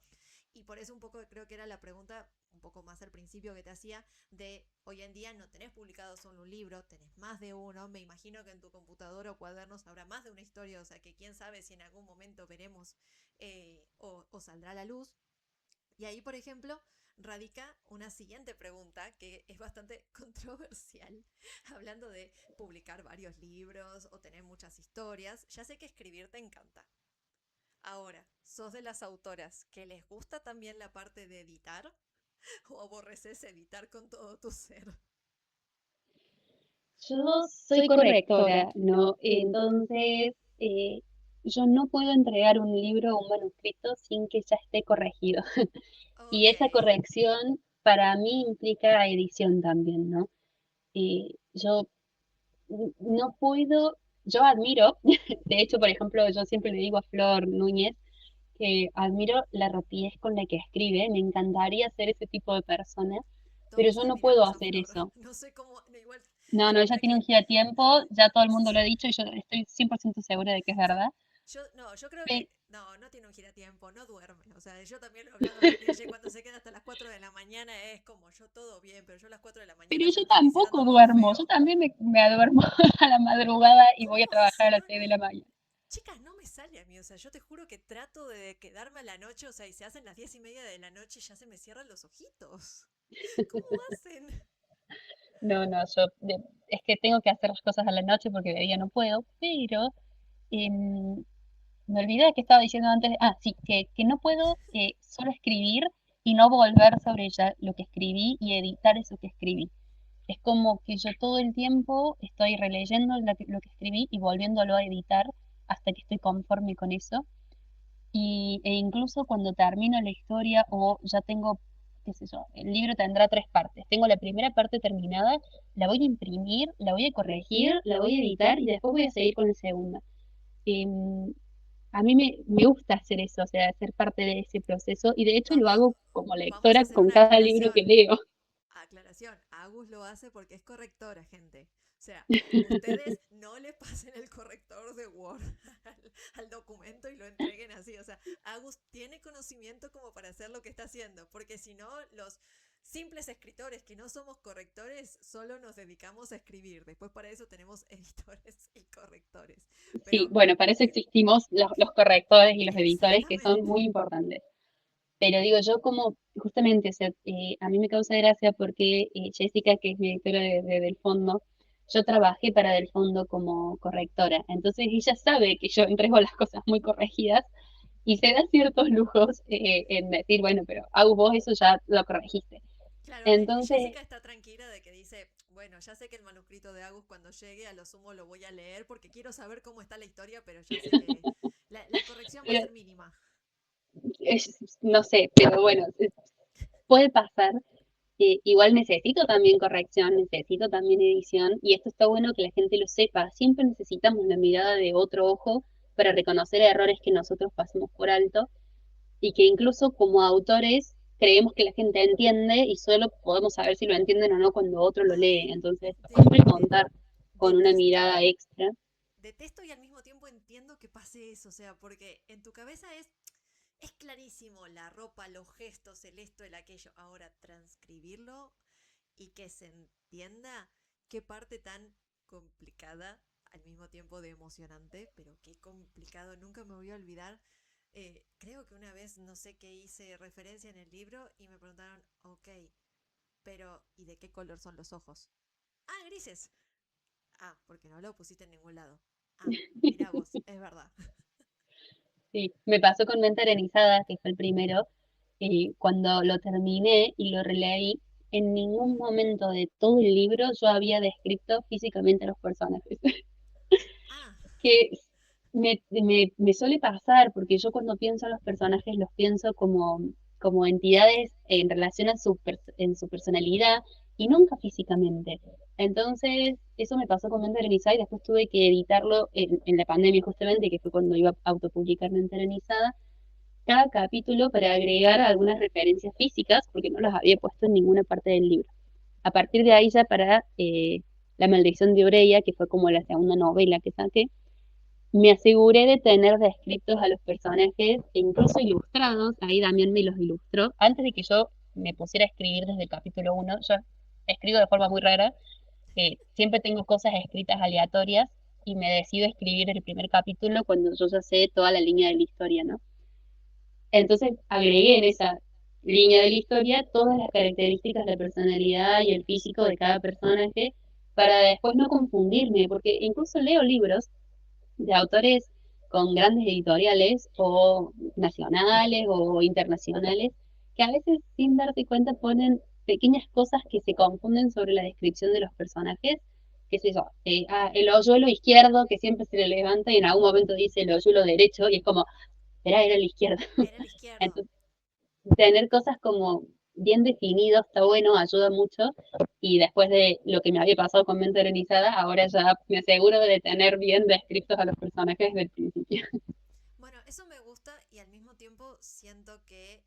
Y por eso un poco creo que era la pregunta, un poco más al principio que te hacía, de hoy en día no tenés publicado solo un libro, tenés más de uno, me imagino que en tu computadora o cuadernos habrá más de una historia, o sea que quién sabe si en algún momento veremos o saldrá a la luz. Y ahí, por ejemplo, radica una siguiente pregunta que es bastante controversial, hablando de publicar varios libros o tener muchas historias. Ya sé que escribir te encanta. Ahora, ¿sos de las autoras que les gusta también la parte de editar o aborreces editar con todo tu ser? Yo soy correctora, ¿no? Entonces, yo no puedo entregar un libro o un manuscrito sin que ya esté corregido. Y Ok, esa corrección para mí implica edición también, ¿no? Yo no puedo, yo admiro, de hecho, por ejemplo, yo siempre le digo a Flor Núñez que admiro la rapidez con la que escribe, me encantaría ser ese tipo de persona, pero todos yo no puedo admiramos a hacer Flor. eso. No sé cómo, no, igual, No, no, ella disculpa tiene un que... giratiempo, ya todo el mundo lo ha dicho y yo estoy 100% segura de que es verdad. Yo, no, yo creo Pe- que no, no tiene un giratiempo, no duerme. O sea, yo también lo he hablado con ella y cuando se queda hasta las 4 de la mañana es como yo todo bien, pero yo a las 4 de la Pero mañana ya yo me estoy tampoco iniciando muy duermo, yo feo. también me duermo a la madrugada y voy a ¿Cómo trabajar a hace? las No, 6 de la mañana. chicas, no me sale a mí. O sea, yo te juro que trato de quedarme a la noche, o sea, y se hacen las 10:30 de la noche y ya se me cierran los ojitos. ¿Cómo hacen? No, no, es que tengo que hacer las cosas a la noche porque de día no puedo, pero em, me olvidé de que estaba diciendo antes. Ah, sí, que no puedo solo escribir y no volver sobre ya lo que escribí y editar eso que escribí. Es como que yo todo el tiempo estoy releyendo lo que escribí y volviéndolo a editar hasta que estoy conforme con eso. E incluso cuando termino la historia o ya tengo, qué sé yo, el libro tendrá tres partes. Tengo la primera parte terminada, la voy a imprimir, la voy a corregir, la voy a editar y después voy a seguir con la segunda. Em, a mí me gusta hacer eso, o sea, ser parte de ese proceso y de hecho lo Vamos, hago como vamos a lectora hacer con una cada libro que aclaración. leo. Aclaración, Agus lo hace porque es correctora, gente. O sea, ustedes no le pasen el corrector de Word al documento y lo entreguen así. O sea, Agus tiene conocimiento como para hacer lo que está haciendo, porque si no, los simples escritores que no somos correctores solo nos dedicamos a escribir. Después para eso tenemos editores y correctores. Sí, Pero bueno, para eso existimos los correctores y los editores que son exactamente. muy importantes. Pero digo, yo como, justamente, o sea, a mí me causa gracia porque Jessica, que es mi editora Del Fondo, yo trabajé para Del Fondo como correctora. Entonces ella sabe que yo entrego las cosas muy corregidas y se da ciertos lujos en decir, bueno, pero Agus, vos eso ya lo corregiste. Claro, Entonces, Jessica está tranquila de que dice, bueno, ya sé que el manuscrito de Agus cuando llegue a lo sumo lo voy a leer porque quiero saber cómo está la historia, pero ya sé que la corrección va a pero ser mínima. no sé, pero bueno, puede pasar. Igual necesito también corrección, necesito también edición, y esto está bueno que la gente lo sepa. Siempre necesitamos la mirada de otro ojo para reconocer errores que nosotros pasamos por alto y que incluso como autores creemos que la gente entiende y solo podemos saber si lo entienden o no cuando otro lo lee. Ay, Entonces, de, siempre de- contar con una detesto, mirada extra. detesto y al mismo tiempo entiendo que pase eso, o sea, porque en tu cabeza es clarísimo la ropa, los gestos, el esto, el aquello. Ahora, transcribirlo y que se entienda qué parte tan complicada, al mismo tiempo de emocionante, pero qué complicado, nunca me voy a olvidar. Creo que una vez, no sé qué hice referencia en el libro y me preguntaron, ok, pero ¿y de qué color son los ojos? Ah, grises. Ah, porque no lo pusiste en ningún lado. Ah, mira vos, es verdad. Sí, me pasó con Mente Arenizada, que fue el primero, cuando lo terminé y lo releí, en ningún momento de todo el libro yo había descrito físicamente a los personajes. Ah, Que me suele pasar, porque yo cuando pienso en los personajes los pienso como entidades en relación a en su personalidad y nunca físicamente. Entonces, eso me pasó con Mente Arenizada y después tuve que editarlo en la pandemia justamente, que fue cuando iba a autopublicar Mente Arenizada, cada capítulo para agregar algunas referencias físicas, porque no las había puesto en ninguna parte del libro. A partir de ahí ya para La Maldición de Oreya, que fue como la segunda novela que saqué, me aseguré de tener descritos a los personajes, e incluso ilustrados, ahí Damián me los ilustró, antes de que yo me pusiera a escribir desde el capítulo uno. Yo escribo de forma muy rara, siempre tengo cosas escritas aleatorias y me decido escribir el primer capítulo cuando yo ya sé toda la línea de la historia, ¿no? Entonces agregué en esa línea de la historia todas las características de personalidad y el físico de cada personaje para después no confundirme, porque incluso leo libros de autores con grandes editoriales o nacionales o internacionales que a veces sin darte cuenta ponen pequeñas cosas que se confunden sobre la descripción de los personajes, qué sé yo, el hoyuelo izquierdo que siempre se le levanta y en algún momento dice el hoyuelo derecho y es como, era el izquierdo. Era el izquierdo. Entonces, tener cosas como bien definidos está bueno, ayuda mucho. Y después de lo que me había pasado con Mente Organizada, ahora ya me aseguro de tener bien descritos a los personajes desde el principio. Bueno, eso me gusta y al mismo tiempo siento que,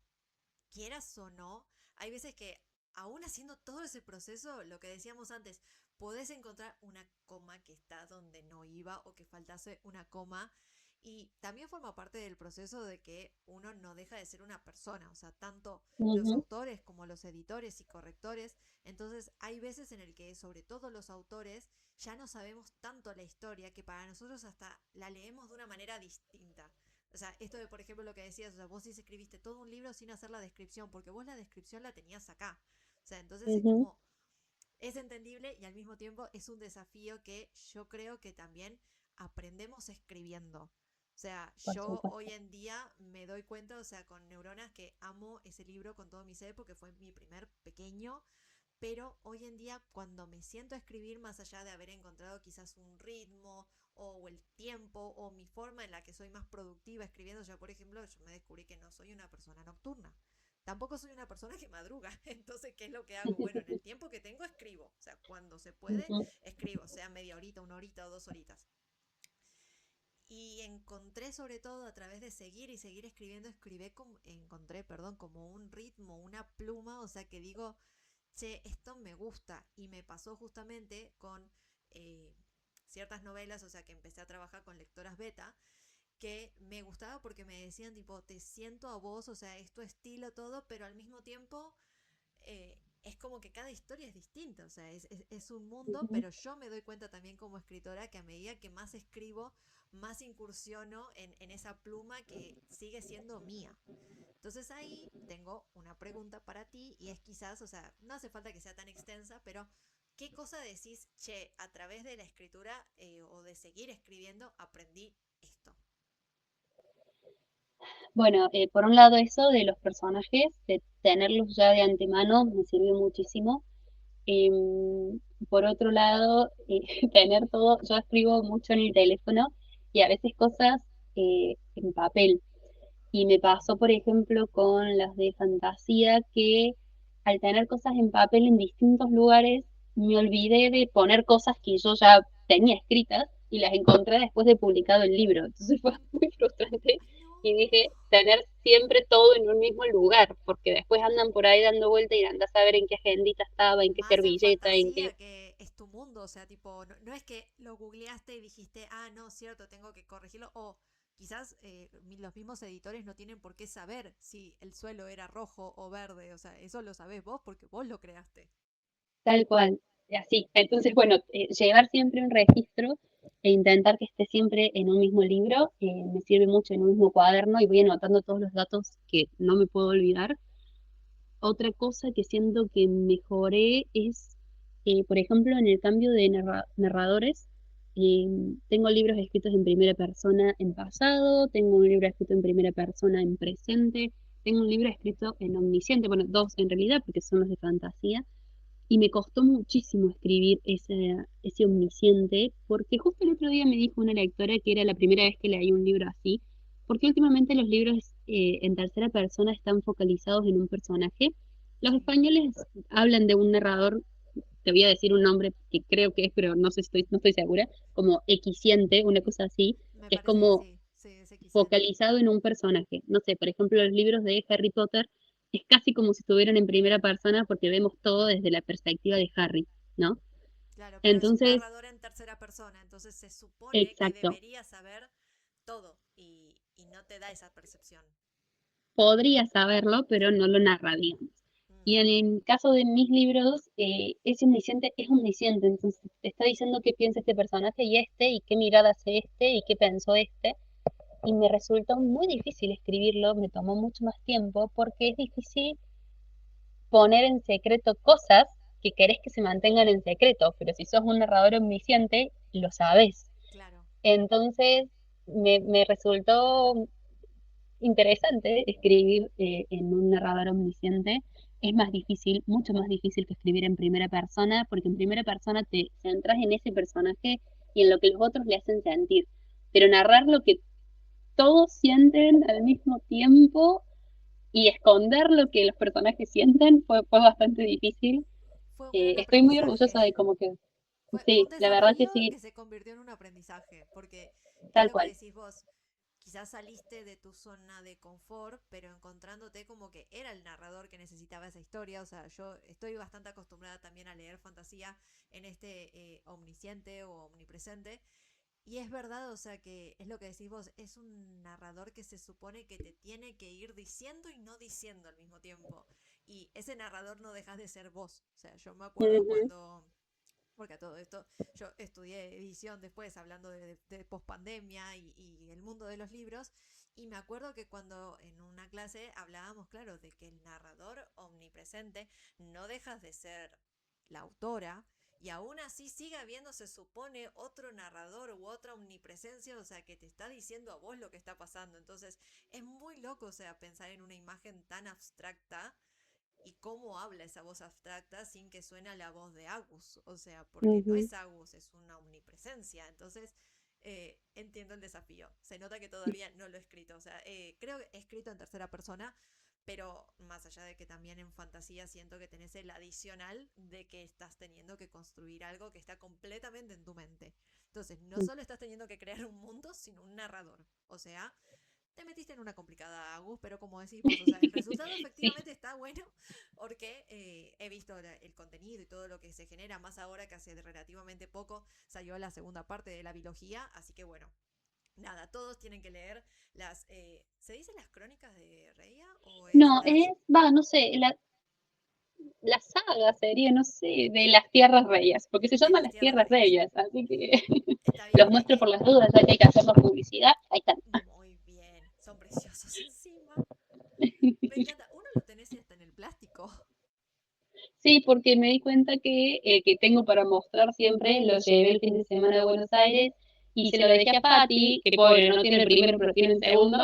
quieras o no, hay veces que aún haciendo todo ese proceso, lo que decíamos antes, podés encontrar una coma que está donde no iba o que faltase una coma. Y también forma parte del proceso de que uno no deja de ser una persona, o sea, tanto los Ujú, autores como los editores y correctores. Entonces hay veces en el que, sobre todo los autores, ya no sabemos tanto la historia que para nosotros hasta la leemos de una manera distinta. O sea, esto de, por ejemplo, lo que decías, o sea, vos sí escribiste todo un libro sin hacer la descripción, porque vos la descripción la tenías acá. O sea, entonces es ujú, como, es entendible y al mismo tiempo es un desafío que yo creo que también aprendemos escribiendo. O sea, por yo hoy supuesto. en día me doy cuenta, o sea, con Neuronas, que amo ese libro con todo mi ser porque fue mi primer pequeño, pero hoy en día cuando me siento a escribir, más allá de haber encontrado quizás un ritmo o el tiempo o mi forma en la que soy más productiva escribiendo, ya por ejemplo, yo me descubrí que no soy una persona nocturna. Tampoco soy una persona que madruga. Entonces, ¿qué es lo que hago? Bueno, en el tiempo que tengo escribo. O sea, cuando se puede, Ujú. escribo, sea media horita, una horita o 2 horitas. Y encontré sobre todo a través de seguir y seguir escribiendo, encontré, perdón, como un ritmo, una pluma, o sea que digo, che, esto me gusta. Y me pasó justamente con eh, ciertas novelas, o sea que empecé a trabajar con lectoras beta, que me gustaba porque me decían tipo, te siento a vos, o sea, es tu estilo todo, pero al mismo tiempo es como que cada historia es distinta, o sea, es un mundo, Ujú. pero yo me doy cuenta también como escritora que a medida que más escribo, más incursiono en esa pluma que sigue siendo mía. Entonces ahí tengo una pregunta para ti y es quizás, o sea, no hace falta que sea tan extensa, pero ¿qué cosa decís, che, a través de la escritura o de seguir escribiendo aprendí esto? Bueno, por un lado eso de los personajes, de tenerlos ya de antemano, me sirvió muchísimo. Por otro lado, tener todo, yo escribo mucho en el teléfono y a veces cosas en papel. Y me pasó, por ejemplo, con las de fantasía, que al tener cosas en papel en distintos lugares, me olvidé de poner cosas que yo ya tenía escritas y las encontré después de publicado el libro. Entonces fue muy frustrante ¡Ay, y no! dije, tener siempre todo en un mismo lugar, porque después andan por ahí dando vuelta y andas a saber en qué agendita estaba, en qué Más en servilleta, en qué... fantasía que es tu mundo, o sea, tipo, no, no es que lo googleaste y dijiste, ah, no, cierto, tengo que corregirlo, o quizás los mismos editores no tienen por qué saber si el suelo era rojo o verde, o sea, eso lo sabés vos porque vos lo creaste. Tal cual, así. Entonces, bueno, llevar siempre un registro e intentar que esté siempre en un mismo libro me sirve mucho en un mismo cuaderno y voy anotando todos los datos que no me puedo olvidar. Otra cosa que siento que mejoré es, por ejemplo, en el cambio de narradores. eh, Tengo libros escritos en primera persona en pasado, tengo un libro escrito en primera persona en presente, tengo un libro escrito en omnisciente, bueno, dos en realidad, porque son los de fantasía y me costó muchísimo escribir ese omnisciente, porque justo el otro día me dijo una lectora que era la primera vez que leía un libro así, porque últimamente los libros en tercera persona están focalizados en un personaje. Los Sí, españoles hablan de un narrador, te voy a decir un nombre que creo que es, pero no sé si estoy, no estoy segura, como equiciente, una cosa así, me que es parece que como sí, es eficiente. focalizado en un personaje. No sé, por ejemplo, los libros de Harry Potter es casi como si estuvieran en primera persona porque vemos todo desde la perspectiva de Harry, ¿no? Claro, pero es un Entonces, narrador en tercera persona, entonces se supone que exacto, debería saber todo y no te da esa percepción. podría saberlo, pero no lo narra, digamos. Y Mm, en el caso de mis libros, es omnisciente, entonces te está diciendo qué piensa este personaje y qué mirada hace y qué pensó este. Y me resultó muy difícil escribirlo, me tomó mucho más tiempo porque es difícil poner en secreto cosas que querés que se mantengan en secreto, pero si sos un narrador omnisciente, lo sabés. claro. Entonces, me resultó interesante escribir en un narrador omnisciente. Es más difícil, mucho más difícil que escribir en primera persona, porque en primera persona te centras en ese personaje y en lo que los otros le hacen sentir. Pero narrar lo que todos sienten al mismo tiempo y esconder lo que los personajes sienten fue bastante difícil. Fue un gran Estoy muy orgullosa aprendizaje. de cómo que, Fue un sí, la verdad que desafío sí, que se convirtió en un aprendizaje, porque es tal lo que cual. decís vos. Quizás saliste de tu zona de confort, pero encontrándote como que era el narrador que necesitaba esa historia. O sea, yo estoy bastante acostumbrada también a leer fantasía en este omnisciente o omnipresente. Y es verdad, o sea, que es lo que decís vos, es un narrador que se supone que te tiene que ir diciendo y no diciendo al mismo tiempo. Y ese narrador no dejas de ser vos. O sea, yo me acuerdo Ujú, cuando, porque a todo esto, yo estudié edición después, hablando de pospandemia y el mundo de los libros, y me acuerdo que cuando en una clase hablábamos, claro, de que el narrador omnipresente no dejas de ser la autora, y aún así sigue habiendo, se supone, otro narrador u otra omnipresencia, o sea, que te está diciendo a vos lo que está pasando. Entonces, es muy loco, o sea, pensar en una imagen tan abstracta y cómo habla esa voz abstracta sin que suene la voz de Agus. O sea, porque no ujú. es Agus, es una omnipresencia. Entonces, entiendo el desafío. Se nota que todavía no lo he escrito. O sea, creo que he escrito en tercera persona, pero más allá de que también en fantasía siento que tenés el adicional de que estás teniendo que construir algo que está completamente en tu mente. Entonces, no solo estás teniendo que crear un mundo, sino un narrador. O sea, te metiste en una complicada, Agus, pero como decís vos, o sea, el resultado Sí, efectivamente está bueno porque he visto el contenido y todo lo que se genera, más ahora que hace relativamente poco salió la segunda parte de la biología, así que bueno, nada, todos tienen que leer las, ¿se dice las crónicas de Reia o es no, las... no sé, la saga sería, no sé, de las Tierras Reyes, porque se de llaman las las tierras Tierras reyes? Reyes, así que Está bien, los muestro por las dudas, ya que hay que hacernos publicidad, ahí están. muy bien, son preciosos encima. Me encanta, uno lo tenés hasta en el plástico. Sí, porque me di cuenta que el que tengo para mostrar siempre lo llevé el fin de semana a Buenos Aires y se lo dejé a Patti, que pobre, no tiene el primero, pero tiene el segundo,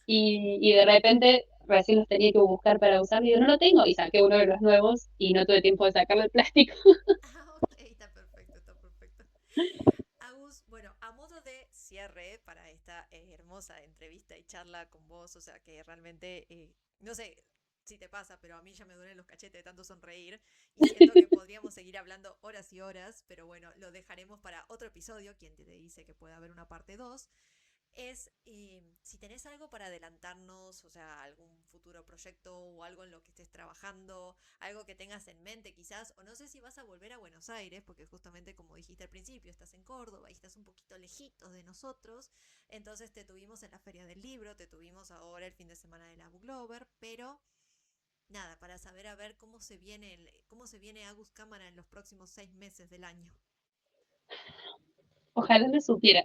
y de repente recién los tenía que buscar para usar, y yo no lo tengo, y saqué uno de los nuevos y no tuve tiempo de sacarle el plástico. Ah, ok, está perfecto, está perfecto. Agus, bueno, a modo de cierre para esta hermosa entrevista y charla con vos, o sea que realmente, no sé si te pasa, pero a mí ya me duelen los cachetes de tanto sonreír y siento que podríamos seguir hablando horas y horas, pero bueno, lo dejaremos para otro episodio, quien te dice que puede haber una parte 2 es si tenés algo para adelantarnos, o sea, algún futuro proyecto o algo en lo que estés trabajando, algo que tengas en mente quizás, o no sé si vas a volver a Buenos Aires, porque justamente como dijiste al principio, estás en Córdoba y estás un poquito lejitos de nosotros, entonces te tuvimos en la Feria del Libro, te tuvimos ahora el fin de semana de la Booklover, pero nada, para saber a ver cómo se viene Agus Cámara en los próximos 6 meses del año. Ojalá lo supiera.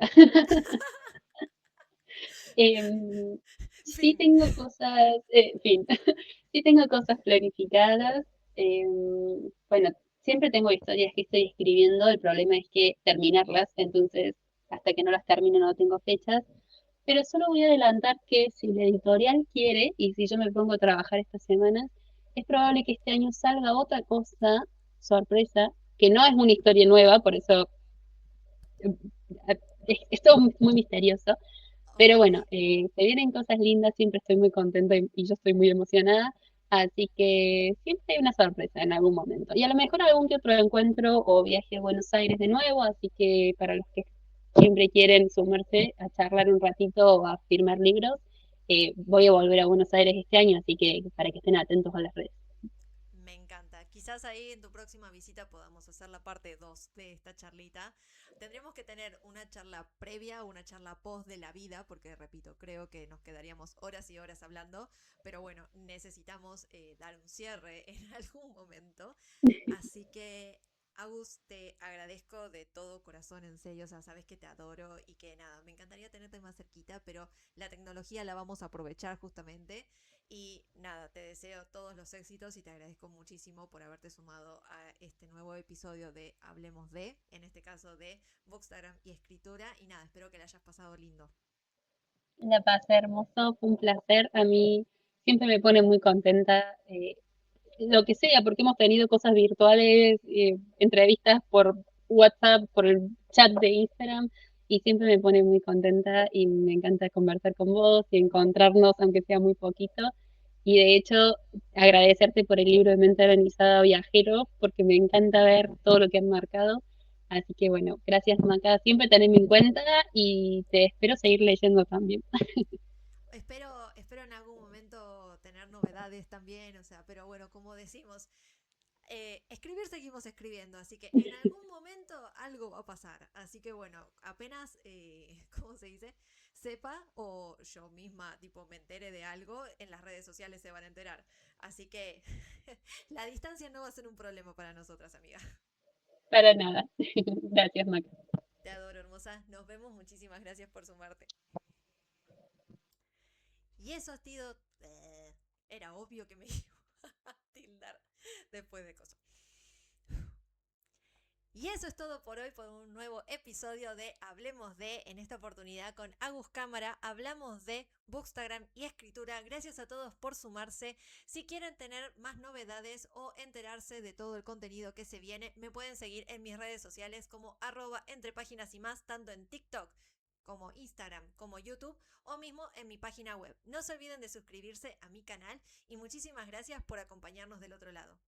Em, sí Fin. tengo cosas, en fin, sí tengo cosas planificadas. Bueno, siempre tengo historias que estoy escribiendo, el problema es que terminarlas, entonces hasta que no las termino no tengo fechas, pero solo voy a adelantar que si la editorial quiere y si yo me pongo a trabajar estas semanas, es probable que este año salga otra cosa, sorpresa, que no es una historia nueva, por eso es todo muy misterioso, pero Ok. bueno, se vienen cosas lindas, siempre estoy muy contenta y yo estoy muy emocionada, así que siempre hay una sorpresa en algún momento. Y a lo mejor algún que otro encuentro o viaje a Buenos Aires de nuevo, así que para los que siempre quieren sumarse a charlar un ratito o a firmar libros, voy a volver a Buenos Aires este año, así que para que estén atentos a las redes. Me encanta. quizás ahí en tu próxima visita podamos hacer la parte 2 de esta charlita. Tendríamos que tener una charla previa, una charla post de la vida, porque repito, creo que nos quedaríamos horas y horas hablando, pero bueno, necesitamos dar un cierre en algún momento. Así que Agus, te agradezco de todo corazón, en serio, o sea, sabes que te adoro y que nada, me encantaría tenerte más cerquita, pero la tecnología la vamos a aprovechar justamente. Y nada, te deseo todos los éxitos y te agradezco muchísimo por haberte sumado a este nuevo episodio de Hablemos de, en este caso de Bookstagram y escritura. Y nada, espero que la hayas pasado lindo. La pasé hermoso, fue un placer. A mí siempre me pone muy contenta, lo que sea, porque hemos tenido cosas virtuales, entrevistas por WhatsApp, por el chat de Instagram, y siempre me pone muy contenta y me encanta conversar con vos y encontrarnos, aunque sea muy poquito. Y de hecho, agradecerte por el libro de Mente Organizada Viajero, porque me encanta ver todo lo que han marcado. Así que bueno, gracias Maca, siempre tenedme en cuenta y te espero seguir leyendo también. Espero en algún momento tener novedades también, o sea, pero bueno, como decimos, escribir seguimos escribiendo, así que en algún momento algo va a pasar. Así que bueno, apenas, ¿cómo se dice? Sepa o yo misma, tipo, me entere de algo, en las redes sociales se van a enterar. Así que la distancia no va a ser un problema para nosotras, amiga. Para nada. Gracias Maca. Te adoro, hermosa. Nos vemos. Muchísimas gracias por sumarte. Y eso ha sido... era obvio que me iba a tildar después de cosas. Y eso es todo por hoy, por un nuevo episodio de Hablemos de, en esta oportunidad con Agus Cámara, hablamos de Bookstagram y escritura. Gracias a todos por sumarse. Si quieren tener más novedades o enterarse de todo el contenido que se viene, me pueden seguir en mis redes sociales como @entrepáginas y más, tanto en TikTok como Instagram, como YouTube o mismo en mi página web. No se olviden de suscribirse a mi canal y muchísimas gracias por acompañarnos del otro lado.